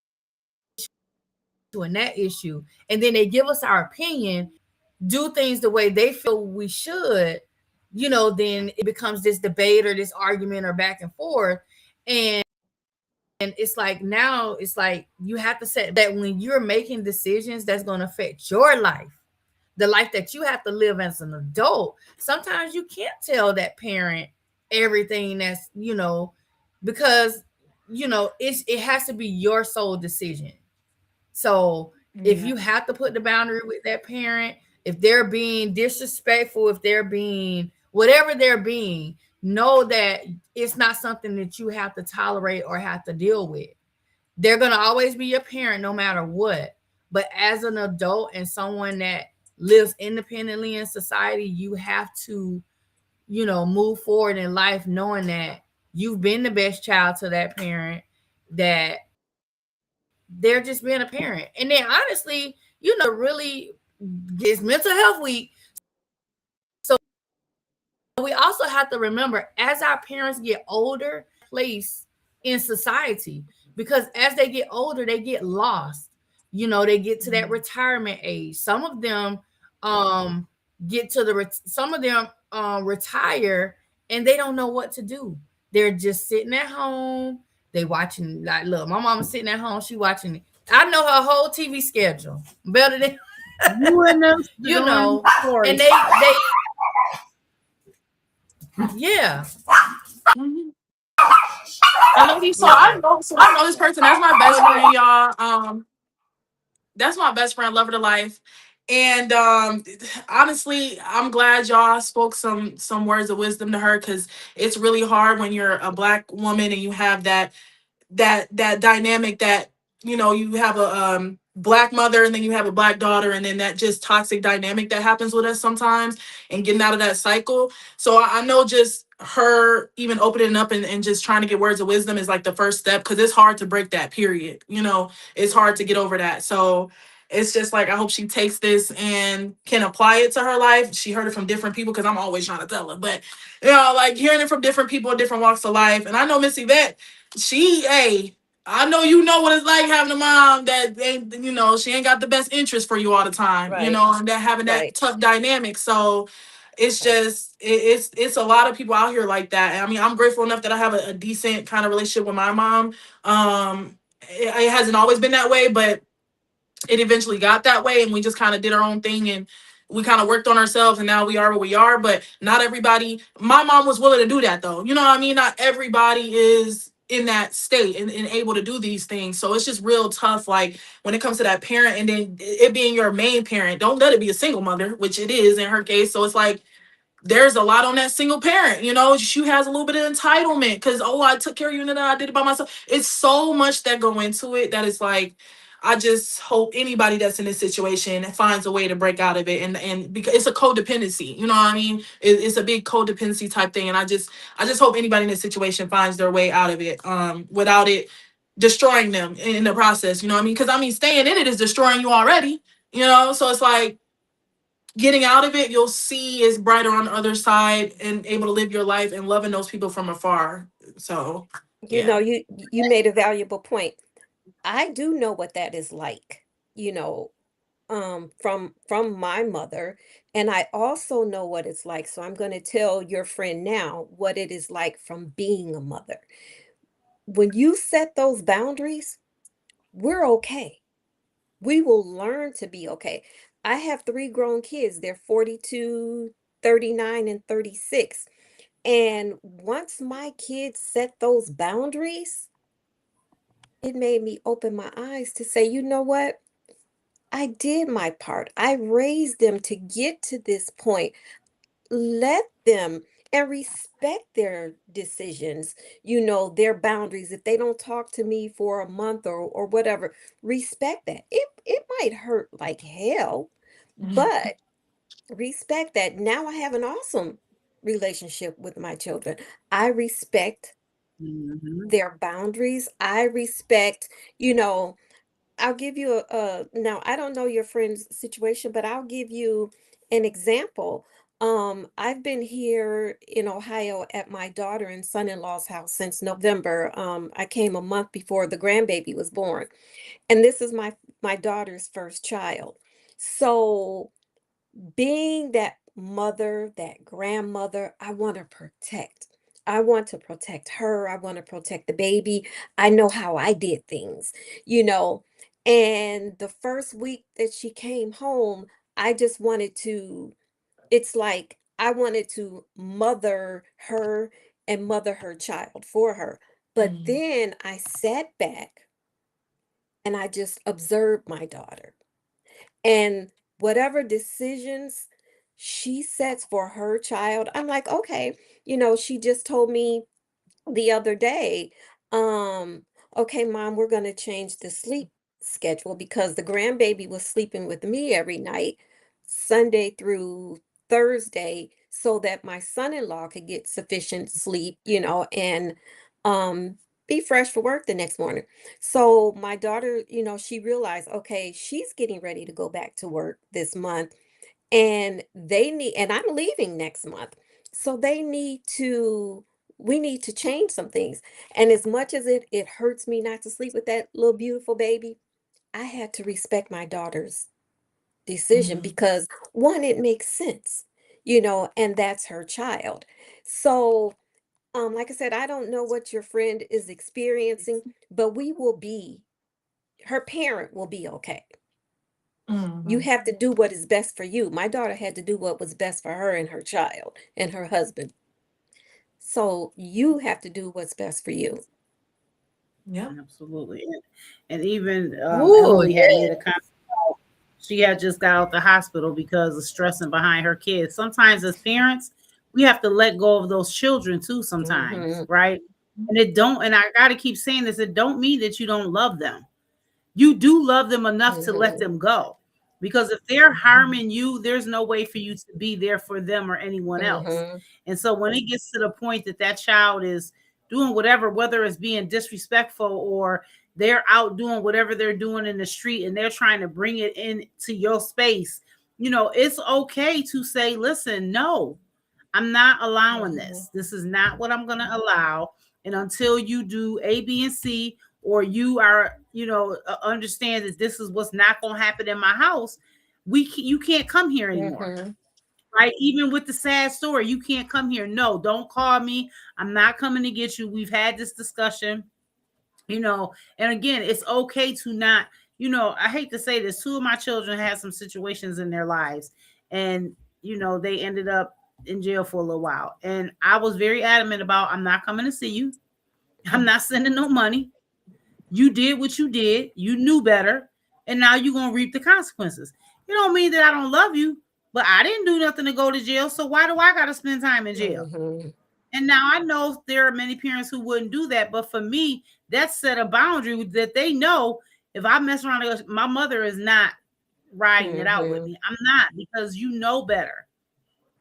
and that issue, and then they give us our opinion, do things the way they feel we should, then it becomes this debate or this argument or back and forth. And it's like now it's like you have to set that when you're making decisions that's going to affect your life, the life that you have to live as an adult. Sometimes you can't tell that parent everything that's, because it has to be your sole decision. So if Yeah. you have to put the boundary with that parent, if they're being disrespectful, if they're being whatever they're being, know that it's not something that you have to tolerate or have to deal with. They're going to always be your parent no matter what. But as an adult and someone that lives independently in society, you have to, move forward in life knowing that you've been the best child to that parent, that they're just being a parent. And then honestly, really gets mental health week. So we also have to remember as our parents get older, place in society, because as they get older, they get lost. They get to that Mhm. retirement age. Some of them get to some of them retire and they don't know what to do. They're just sitting at home. They watching, like, look, my mama's sitting at home, she watching. I know her whole TV schedule better than You and us you doing know, and stories. they yeah. Mhm. I know these. So Yeah. I know this person. That's my best friend, y'all. That's my best friend, love of the life. And honestly, I'm glad y'all spoke some words of wisdom to her because it's really hard when you're a black woman and you have that dynamic that you have a black mother and then you have a black daughter and then that just toxic dynamic that happens with us sometimes and getting out of that cycle. So I know just her even opening up and just trying to get words of wisdom is like the first step because it's hard to break that period. It's hard to get over that. So it's just like I hope she takes this and can apply it to her life. She heard it from different people because I'm always trying to tell her, but like hearing it from different people in different walks of life. And I know Miss Yvette, hey, I know you know what it's like having a mom that ain't, she ain't got the best interest for you all the time, Right. and that having that Right. tough dynamic. So it's Right. just it's a lot of people out here like that. And I mean, I'm grateful enough that I have a decent kind of relationship with my mom. It hasn't always been that way, but it eventually got that way and we just kind of did our own thing and we kind of worked on ourselves and now we are where we are. But not everybody, my mom was willing to do that though, you know what I mean? Not everybody is in that state and able to do these things. So it's just real tough, like when it comes to that parent and then it being your main parent. Don't let it be a single mother, which it is in her case. So it's like there's a lot on that single parent. She has a little bit of entitlement because, oh, I took care of you and then I did it by myself. It's so much that go into it that it's like, I just hope anybody that's in this situation finds a way to break out of it, and because it's a codependency, you know what I mean? It's a big codependency type thing, and I just hope anybody in this situation finds their way out of it, without it destroying them in the process, you know what I mean? Because I mean, staying in it is destroying you already, you know. So it's like getting out of it, you'll see is brighter on the other side and able to live your life and loving those people from afar. So You know, yeah. you made a valuable point. I do know what that is like, you know, from my mother, and I also know what it's like. So I'm going to tell your friend now what it is like from being a mother. When you set those boundaries, we're okay. We will learn to be okay. I have three grown kids. They're 42, 39, and 36. And once my kids set those boundaries, it made me open my eyes to say, you know what? I did my part. I raised them to get to this point. Let them and respect their decisions, you know, their boundaries. If they don't talk to me for a month or whatever, respect that. It might hurt like hell, but respect that. Now I have an awesome relationship with my children. I respect Mhm. their boundaries. I respect, you know, I'll give you now I don't know your friend's situation, but I'll give you an example. I've been here in Ohio at my daughter and son-in-law's house since November. I came a month before the grandbaby was born, and this is my daughter's first child. So being that mother, that grandmother, I want to protect. I want to protect her. I want to protect the baby. I know how I did things, you know. And the first week that she came home, I just wanted to, it's like I wanted to mother her and mother her child for her. But Mhm. then I sat back and I just observed my daughter. And whatever decisions she sets for her child, I'm like, okay, you know, she just told me the other day, um, okay, mom, we're going to change the sleep schedule because the grandbaby was sleeping with me every night, Sunday through Thursday, so that my son-in-law could get sufficient sleep, you know, and um be fresh for work the next morning. So my daughter, you know, she realized, okay, she's getting ready to go back to work this month and they need and I'm leaving next month. So they need to we need to change some things. And as much as it hurts me not to sleep with that little beautiful baby, I had to respect my daughter's decision Mhm. because one, it makes sense, you know, and that's her child. So like I said, I don't know what your friend is experiencing, but we will be her parent will be okay. You Mhm. have to do what is best for you. My daughter had to do what was best for her and her child and her husband. So you have to do what's best for you. Yep. Absolutely. And even Ooh, Emily had yeah. made a comment. She had just got out the hospital because of stressing behind her kids. Sometimes as parents, we have to let go of those children too sometimes, Hmm. right? And I got to keep saying this, it don't mean that you don't love them. You do love them enough to let Hmm. them go. Because if they're harming you, there's no way for you to be there for them or anyone else. Hmm. And so when it gets to the point that that child is doing whatever, whether it's being disrespectful or they're out doing whatever they're doing in the street and they're trying to bring it into your space, you know, it's okay to say, listen, no, I'm not allowing Hmm. this. This is not what I'm going to allow. And until you do A, B, and C, or you are, you know, understand that this is what's not going to happen in my house, you can't come here anymore. Hmm. Right? Even with the sad story, you can't come here. No, don't call me. I'm not coming to get you. We've had this discussion, you know. And again, it's okay to not, you know, I hate to say this, two of my children had some situations in their lives, and you know, they ended up in jail for a little while. And I was very adamant about, I'm not coming to see you. I'm not sending no money. You did what you did. You knew better. And now you're going to reap the consequences. It don't mean that I don't love you, but I didn't do nothing to go to jail. So why do I got to spend time in jail? Hmm. And now I know there are many parents who wouldn't do that. But for me, that set a boundary that they know If I mess around, my mother is not riding it out with me. I'm not, because you know better.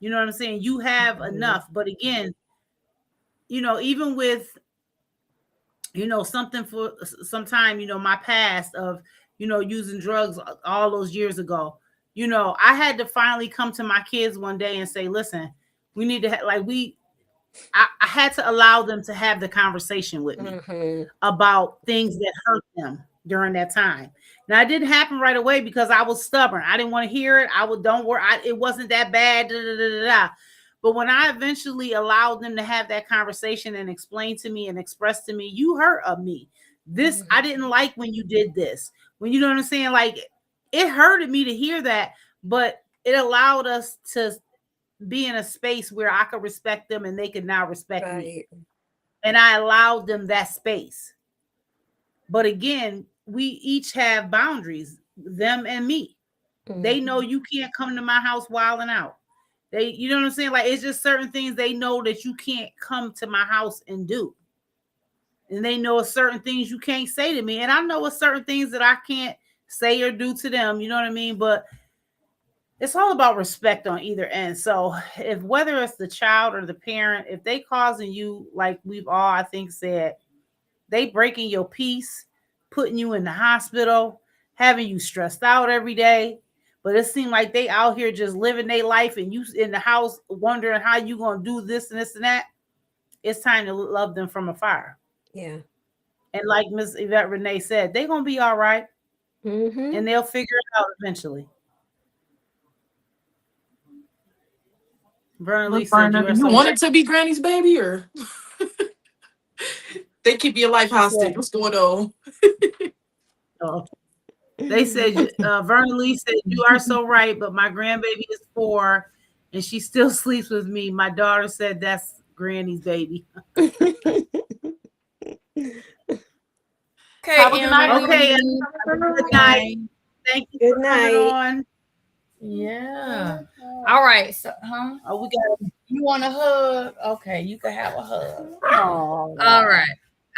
You know what I'm saying? You have enough. But again, even with, something for some time, my past of, using drugs all those years ago, I had to finally come to my kids one day and say, listen, we need to I had to allow them to have the conversation with me about things that hurt them during that time. Now, it didn't happen right away because I was stubborn. I didn't want to hear it. Don't worry. It wasn't that bad. But when I eventually allowed them to have that conversation and explain to me and express to me, you hurt of me. This, I didn't like when you did this. When, you know what I'm saying? Like, it hurted me to hear that, but it allowed us to be in a space where I could respect them and they could now respect me. And I allowed them that space. But again, we each have boundaries, them and me. They know you can't come to my house wilding out. You know what I'm saying? Like, it's just certain things they know that you can't come to my house and do. And they know certain things you can't say to me. And I know certain things that I can't say or do to them. You know what I mean? But it's all about respect on either end. So whether it's the child or the parent, if they causing you, like we've all, I think, said, they breaking your peace, putting you in the hospital, having you stressed out every day. But it seemed like they out here just living their life and you in the house wondering how you going to do this and this and that. It's time to love them from afar. Yeah. And like Miss Yvette Renee said, they're going to be all right. And they'll figure it out eventually. Vernon Lee said, you wanted to be Granny's baby, or they keep your life hostage? What's going on? They said, Vernon Lee said, you are so right, but my grandbaby is 4 and she still sleeps with me. My daughter said that's Granny's baby. Okay. Have a good night. Okay. Good night. Thank you for coming on. Yeah. All right. So, we got. You want a hug? Okay, you can have a hug. Oh. All right.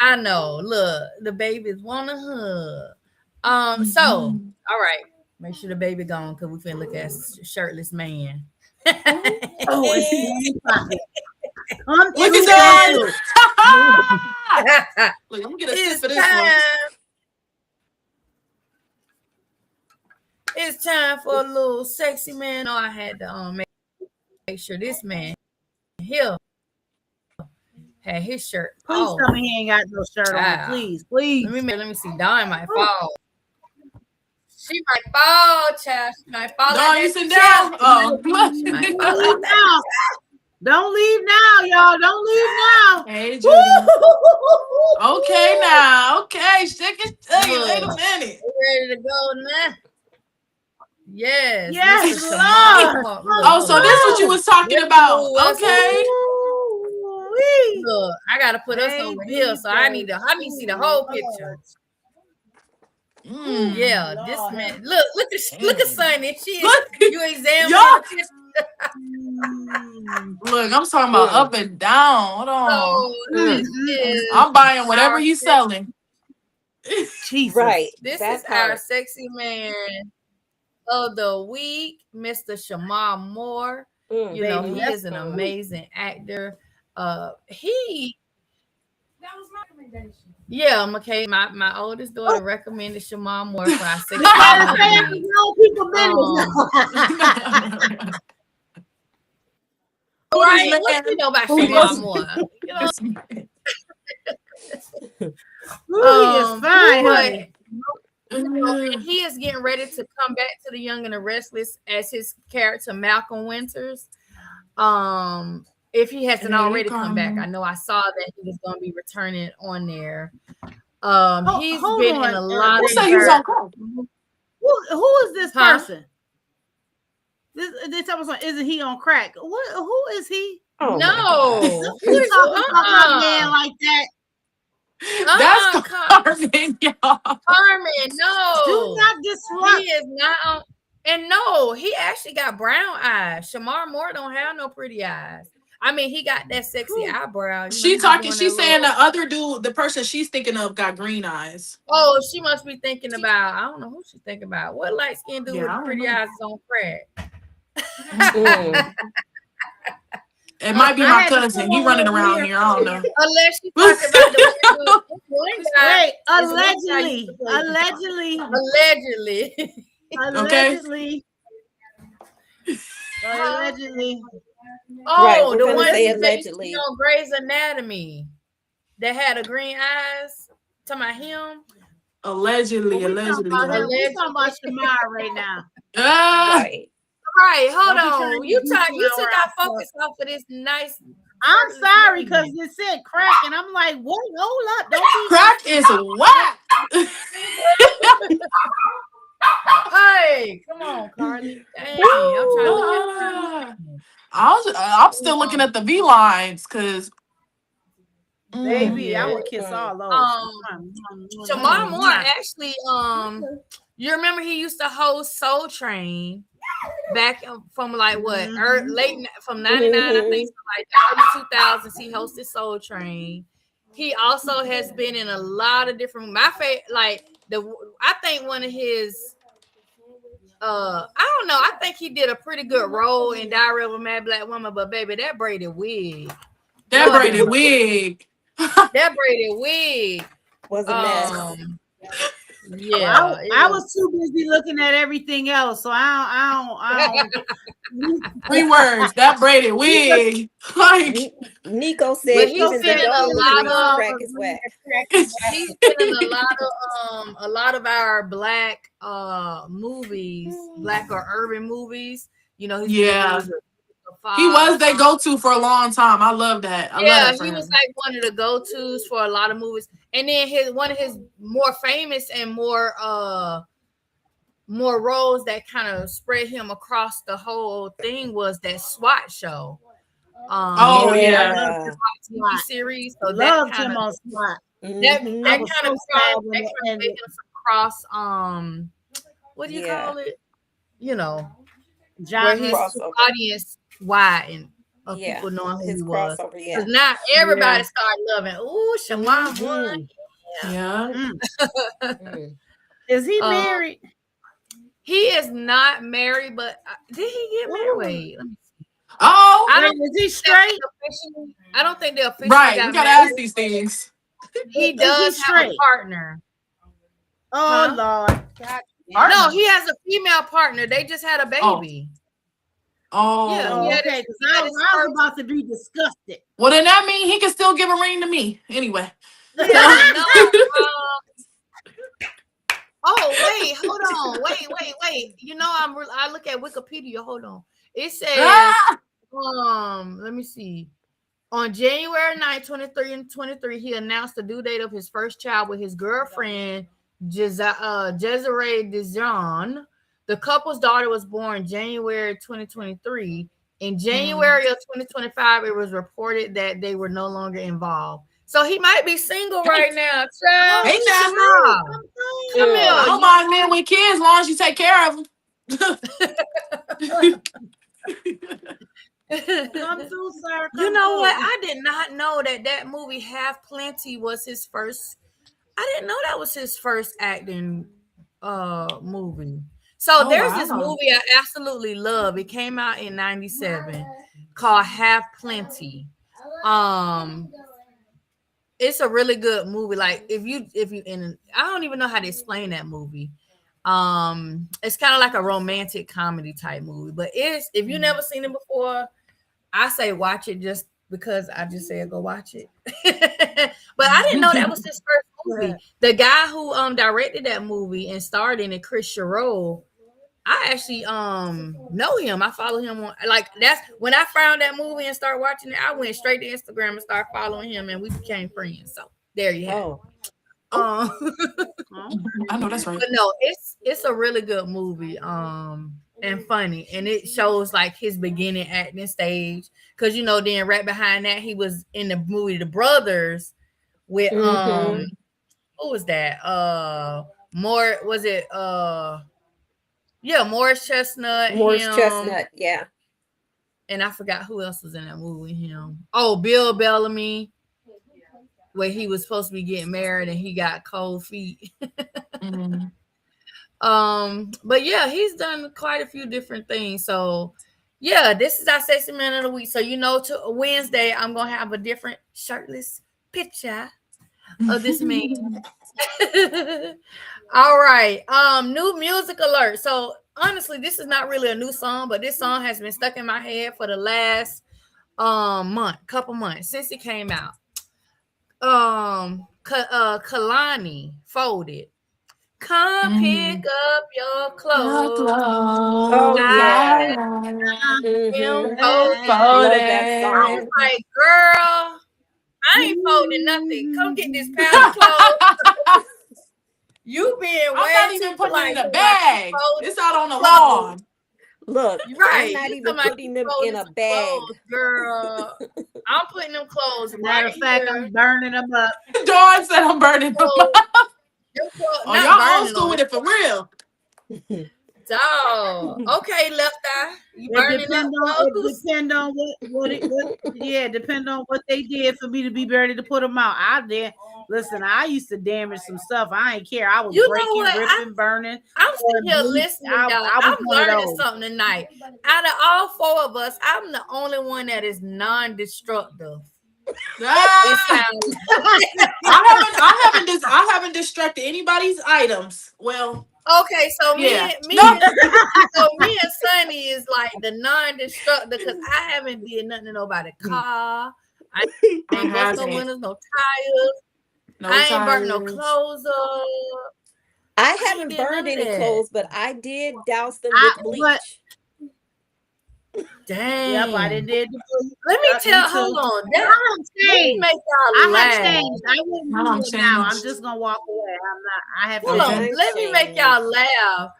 I know. Look, the babies want a hug. So, all right. Make sure the baby gone because we finna look at shirtless man. Oh, is he Look at that. Look, I'm gonna get a sip for this one. It's time for a little sexy man. Oh, I had to make sure this man here had his shirt. Please tell me he ain't got no shirt on. Please. Let me see. Dawn might fall. She might fall, child. She might fall. Dawn, you sit down. Oh, she might fall like that. Don't leave now, y'all. Don't leave now. Hey, Judy. Okay, now. Okay, stick it. Wait a minute. Ready to go now? Yes. Yes. Oh, so this is what you was talking about. Okay. Look, I gotta put us over here, so I need to see the whole picture. Yeah, this man. Look at Sonny. You examine. Look, I'm talking about up and down. Hold on. So, I'm buying whatever he's selling. Jesus. Right. This is our sexy man of the week, Mr. Shamar Moore. You know, he is an amazing actor. That was my recommendation. Yeah, McKay, my oldest daughter recommended Shamar Moore for our sexy man. Right? What do you know about Shamar Moore? You know? He is fine. And he is getting ready to come back to The Young and the Restless as his character Malcolm Winters. If he hasn't already come back, I know I saw that he was going to be returning on there. He's been in a lot of. Who is this person? This episode, isn't he on crack? Who is he? Oh, no, who's talking about a man like that? That's Carmen, y'all. Carmen, no. Do not disrupt. He is not on. And no, he actually got brown eyes. Shamar Moore don't have no pretty eyes. I mean, he got that sexy eyebrow. You know, She he be talking. doing She's that saying little- the other dude, the person she's thinking of, got green eyes. Oh, she must be thinking about. I don't know who she's thinking about. What light skinned dude Yeah, with I the don't pretty know. eyes is on crack? Mm. It might be I my had to cousin. come He on running over around here. here. I don't know. Unless she talking about the one guy. Wait, is one guy used allegedly, to play allegedly, allegedly. allegedly, allegedly. Oh, Right, we're the gonna one say that used to allegedly. be on Grey's Anatomy that had a green eyes. Talking about him. Allegedly. We talking about him. We Allegedly. talking about Shamar right now. Right. Right, hold Don't be trying on. to You beat took me our around, focus off of this nice. I'm First sorry because movie. it said crack, and I'm like, what? Hold up, don't be. Crack is whack. Hey, come on, Carly. Dang, I'm trying to look at I'm still looking at the V lines because Baby, I Yeah. would kiss all those. Shamar Moore actually, you remember he used to host Soul Train back from like what from 99, I think, to like the early 2000s. He hosted Soul Train. He also has been in a lot of different. My favorite, like I think one of his. I don't know. I think he did a pretty good role in Diary of a Mad Black Woman, but baby, that braided wig. that braided wig. That braided wig. Was a mess. Yeah. I was too busy looking at everything else, so I don't. 3 words. That braided wig. Like Nico But said, he's even the been in a dog lot agrees of crack is whack. he's been in a lot of our black movies, black or urban movies. You know, he's Yeah. He was their go-to for a long time. I love that. I love that for he him. was like one of the go-tos for a lot of movies. And then one of his more famous and more roles that kind of spread him across the whole thing was that SWAT show. Oh, yeah. the SWAT TV series. So Loved that kind him of on SWAT. that I kind was of so sad when made it him ended. cross what do you Yeah. call it? You know, where John his Crossover. audience widen of Yeah. people knowing who His he was. crossover, yeah. Because now everybody Yeah. started loving. Ooh, Shamar Moore. Yeah. Mm. Is he Uh, married? He is not married, but did he get married? Let me see. Oh, I Wait, don't is he straight? I don't think they officially right. got You gotta married. ask these things. He does have a straight? partner. Oh Huh? Lord. God. No, he has a female partner. They just had a baby. Oh. Yeah, Oh, he had okay. his- Because he had I his was first- about to be disgusted. Well, then that means he can still give a ring to me. Anyway. No, oh wait, hold on, wait. You know, I look at Wikipedia. Hold on. It says, Ah! let me see. On January 9th, 23, he announced the due date of his first child with his girlfriend, Desiree Dijon. The couple's daughter was born January 2023. In January of 2025, it was reported that they were no longer involved. So he might be single right now. Child. Hey, now. Shamar. Come I here. don't mind men with kids as long as you take care of them. Come through, sir. You know what? I did not know that movie Half Plenty was his first. I didn't know that was his first acting movie. So there's this movie I absolutely love. It came out in 97 called Half Plenty. It's a really good movie. Like if you I don't even know how to explain that movie. It's kind of like a romantic comedy type movie, but if you never seen it before, I say watch it just because I just said go watch it. But I didn't know that was his first movie. The guy who directed that movie and starred in it, Chris Sherroll, I actually know him. I follow him on that's when I found that movie and started watching it. I went straight to Instagram and started following him, and we became friends. So there you have it. I know that's right. But no, it's a really good movie. And funny, and it shows like his beginning acting stage, because then right behind that he was in the movie The Brothers with who was that? Morris Chestnut. Morris Chestnut, yeah. and I forgot who else was in that movie with him. Oh, Bill Bellamy, where he was supposed to be getting married and he got cold feet. Mhm. But yeah, he's done quite a few different things. So yeah, this is our sexy man of the week. So to Wednesday, I'm gonna have a different shirtless picture of this man. All right. New music alert. So honestly, this is not really a new song, but this song has been stuck in my head for the last couple months since it came out. Kalani Folded. Come pick up your clothes. Oh, I yeah. am Love that I song. was like, girl, I ain't folding nothing. Come get this pound of clothes. You being I'm way not too even putting it in polite. a bag. It's out on the lawn. Look, Right. I'm not You even talking about putting them folding in a some bag. clothes, girl. I'm putting them clothes Matter right of fact, here. I'm burning them up. Dawn said I'm burning them. So, Oh, not y'all old burning school them. with it for real. Dog. Okay, left eye. You burning up Depend clothes? on depend on what they did for me to be ready to put them out. I did. Listen, I used to damage some stuff. I ain't care. I was You know breaking, what? ripping, burning. I'm sitting here listening, y'all. I was I'm one of learning those. something tonight. Out of all four of us, I'm the only one that is non-destructive. It sounds I haven't distracted anybody's items. Well, okay. So yeah. me No. and Sonny is like the non-destructive because I haven't did nothing to nobody's car. I ain't bust no haven't. windows, no tires. No I ain't burnt no tires. clothes up. I ain't haven't did none burned of any that. clothes, but I did douse them I- with bleach. but- Dang. Yep, I didn't did. Let me Yep, tell. me too. Hold on. I Let don't me change. make y'all I have laugh. changed. I wouldn't I do don't it now. I'm change. just gonna walk away. I'm not. I have Hold on. changed. Let me make y'all laugh.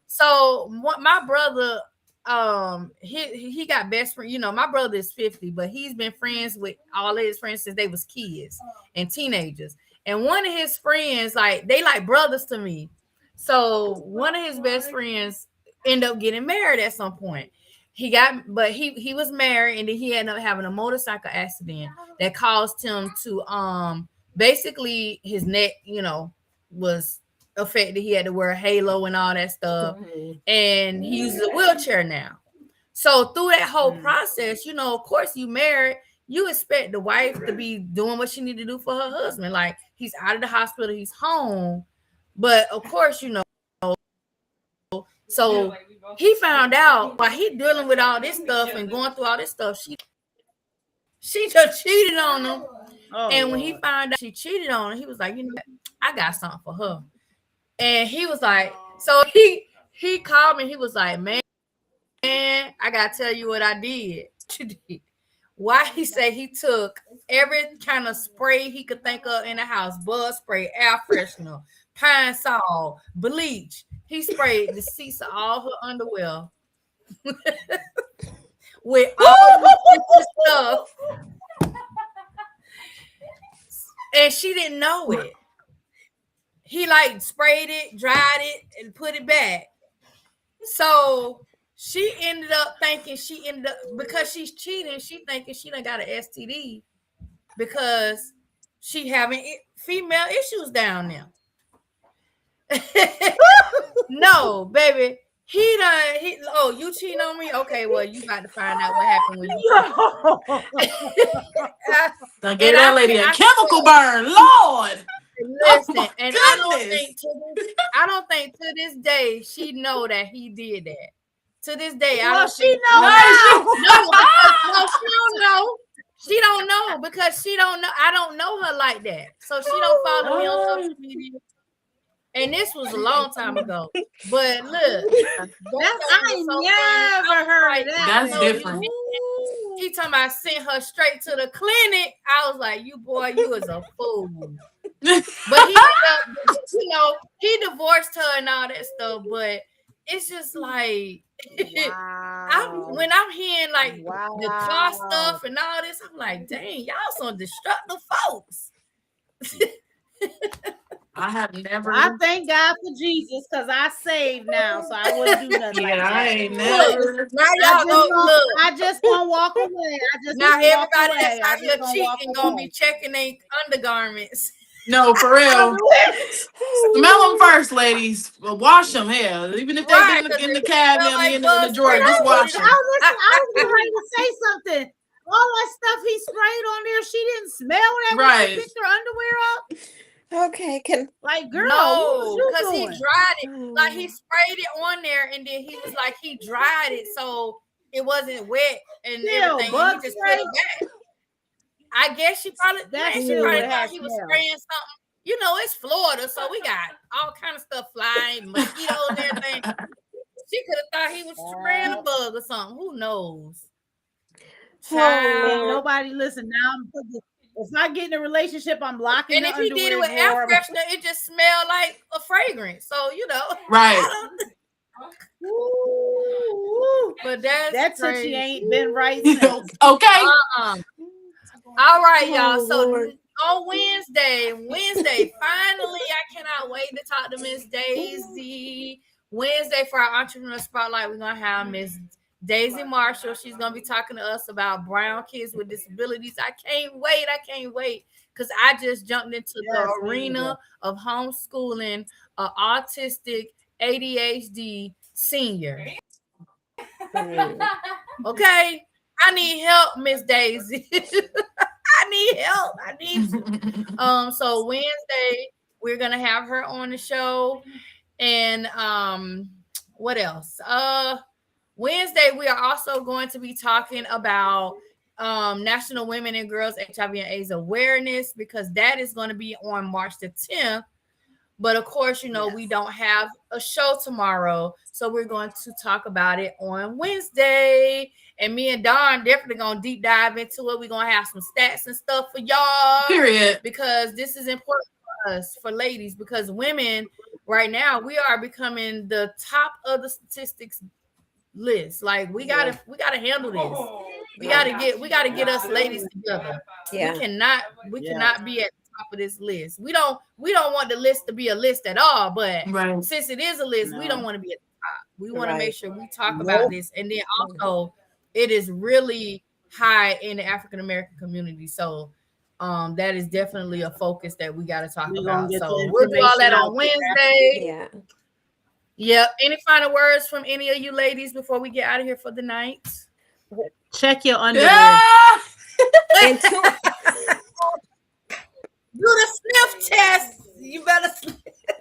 So my brother, he got best friend. My brother is 50, but he's been friends with all of his friends since they was kids and teenagers. And one of his friends, like they like brothers to me. So one of his best friends ended up getting married at some point. He was married, and then he ended up having a motorcycle accident that caused him to basically his neck, was affected. He had to wear a halo and all that stuff, and he uses a wheelchair now. So through that whole process, of course, you married, you expect the wife to be doing what she need to do for her husband. Like he's out of the hospital, he's home, but of course, so he found out while he dealing with all this stuff and going through all this stuff, she just cheated on him. Oh, and when he found out she cheated on him, he was like, I got something for her. And he was like, so he called me. He was like, man, I gotta tell you what I did. Why he said he took every kind of spray he could think of in the house, bug spray, air freshener, pine sol, bleach. He sprayed the seats of all her underwear with all the stuff. And she didn't know it. He like sprayed it, dried it, and put it back. So she ended up thinking because she's cheating, she thinking she done got an STD because she having female issues down there. No, baby. You cheating on me? Okay, well, you about to find out what happened when you Done gave that lady a chemical burn, Lord. Listen, and I don't think to this day she know that he did that. To this day, I don't she think knows now. no, she don't know. She don't know because she don't know. I don't know her like that, so she don't follow me on social media. And this was a long time ago. But look, I ain't never heard of that. That's different. He talking about sent her straight to the clinic. I was like, you was a fool. But he divorced her and all that stuff. But it's just like when I'm hearing like the car stuff and all this, I'm like, dang, y'all some destructive folks. I have never. I thank God for Jesus because I saved now, so I wouldn't do nothing like Yeah, I that. ain't Look, never. now y'all go look. I just gonna walk away. Now gonna walk everybody away. that's I out here just gonna walk cheating gonna be away. checking their undergarments. No, for real. Underwear. Smell them first, ladies. Well, wash them. Hell, even if they've Right, been 'cause in the it cabinet, smell like in bug the drawer, spray. just Don't wash put it them. Oh, listen, I was getting ready to say something. All that stuff he sprayed on there, she didn't smell that when Right. she picked her underwear up. Okay, can Like, girl, No, what was you because he doing? dried it. Like he sprayed it on there, and then he was like he dried it so it wasn't wet and Still, everything. bug And he just spray? put it back. I guess she probably That she still probably would have thought he was smelled. spraying something. You know, it's Florida, so we got all kind of stuff flying, mosquitoes and everything. She could have thought he was spraying a bug or something. Who knows? Ain't Lord. nobody listen. Now if I get in a relationship, I'm locking And the if he did it underwear with air drawer. freshener, it just smelled like a fragrance. So you know, Right. Ooh, but that's that crazy. Tootsie ain't been right since. Okay. All right, y'all. Oh, So Lord. on Wednesday, finally, I cannot wait to talk to Miss Daisy. Wednesday for our Entrepreneur Spotlight, we're gonna have Miss Daisy Marshall. She's gonna be talking to us about brown kids with disabilities. I can't wait because I just jumped into the arena of homeschooling an autistic ADHD senior. Okay, I need help, Miss Daisy. I need help. I need to. So Wednesday we're gonna have her on the show, and what else? Wednesday we are also going to be talking about National Women and Girls HIV and AIDS Awareness, because that is going to be on March the 10th. But of course, you know, we don't have a show tomorrow, so we're going to talk about it on Wednesday. And me and Dawn definitely gonna deep dive into it. We're gonna have some stats and stuff for y'all. Period. Because this is important for us, for ladies, because women right now we are becoming the top of the statistics list. Like we gotta handle this. We gotta get us ladies together. Yeah. We cannot be at the top of this list. We don't want the list to be a list at all, but Right. since it is a list, we don't want to be at the top. We want to Right. make sure we talk about this. And then also it is really high in the African American community. So that is definitely a focus that we got to talk about. So we'll do all that on Wednesday. Yeah. Yep. Any final words from any of you ladies before we get out of here for the night? Check your underwear. Yeah. And two, Do the sniff test. You better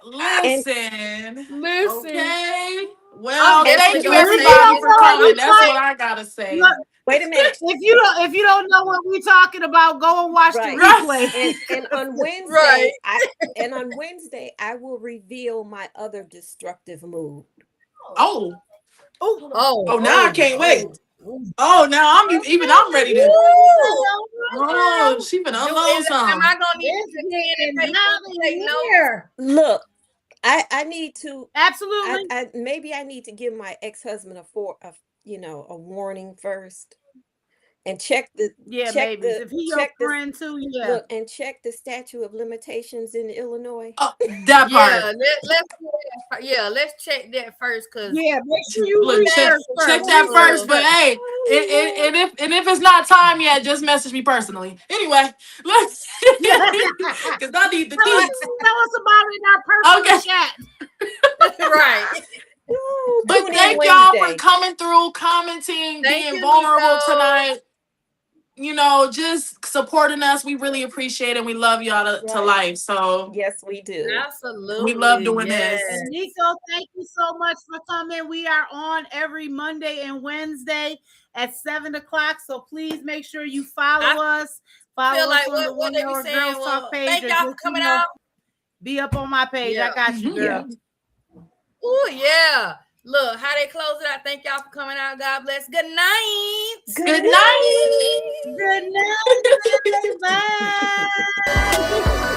Listen. listen. Okay. Well, I'm thank you definitely everybody gonna for say coming. it. That's what I gotta say. wait a minute. If you don't know what we're talking about, go and watch Right. the replay. And on Wednesday, Right. on Wednesday, I will reveal my other destructive mood. Oh, Oh, now I can't wait. Oh, now I'm ready to. Oh, she been unload some. Am I gonna need to take notes? Look, I need to Absolutely. maybe I need to give my ex-husband a warning first, and check the check baby. the If he your check the friend too, look and check the statute of limitations in Illinois. Oh, that part. Let's check that first, because make sure you Look, check research that first. first. But hey, and if it's not time yet, just message me personally. Anyway, let's because I need the Tell us deets. about it in our personal chat. right. Ooh, But tune in thank y'all for Wednesday. coming through, commenting, Thank being you, vulnerable Nico. tonight. You know, just supporting us. We really appreciate it. We love y'all to Right. life. So Yes, we do. Absolutely. we love doing yes. this. Nico, thank you so much for coming. We are on every Monday and Wednesday at 7:00. So please make sure you follow us. Follow Feel us like on the what they be One saying. Girls Talk page. Thank or y'all for just, coming out. Be up on my page. Yeah. I got you, girl. Oh yeah. Look how they close it out. Thank y'all for coming out. God bless. Good night. Good night. Good night. Bye.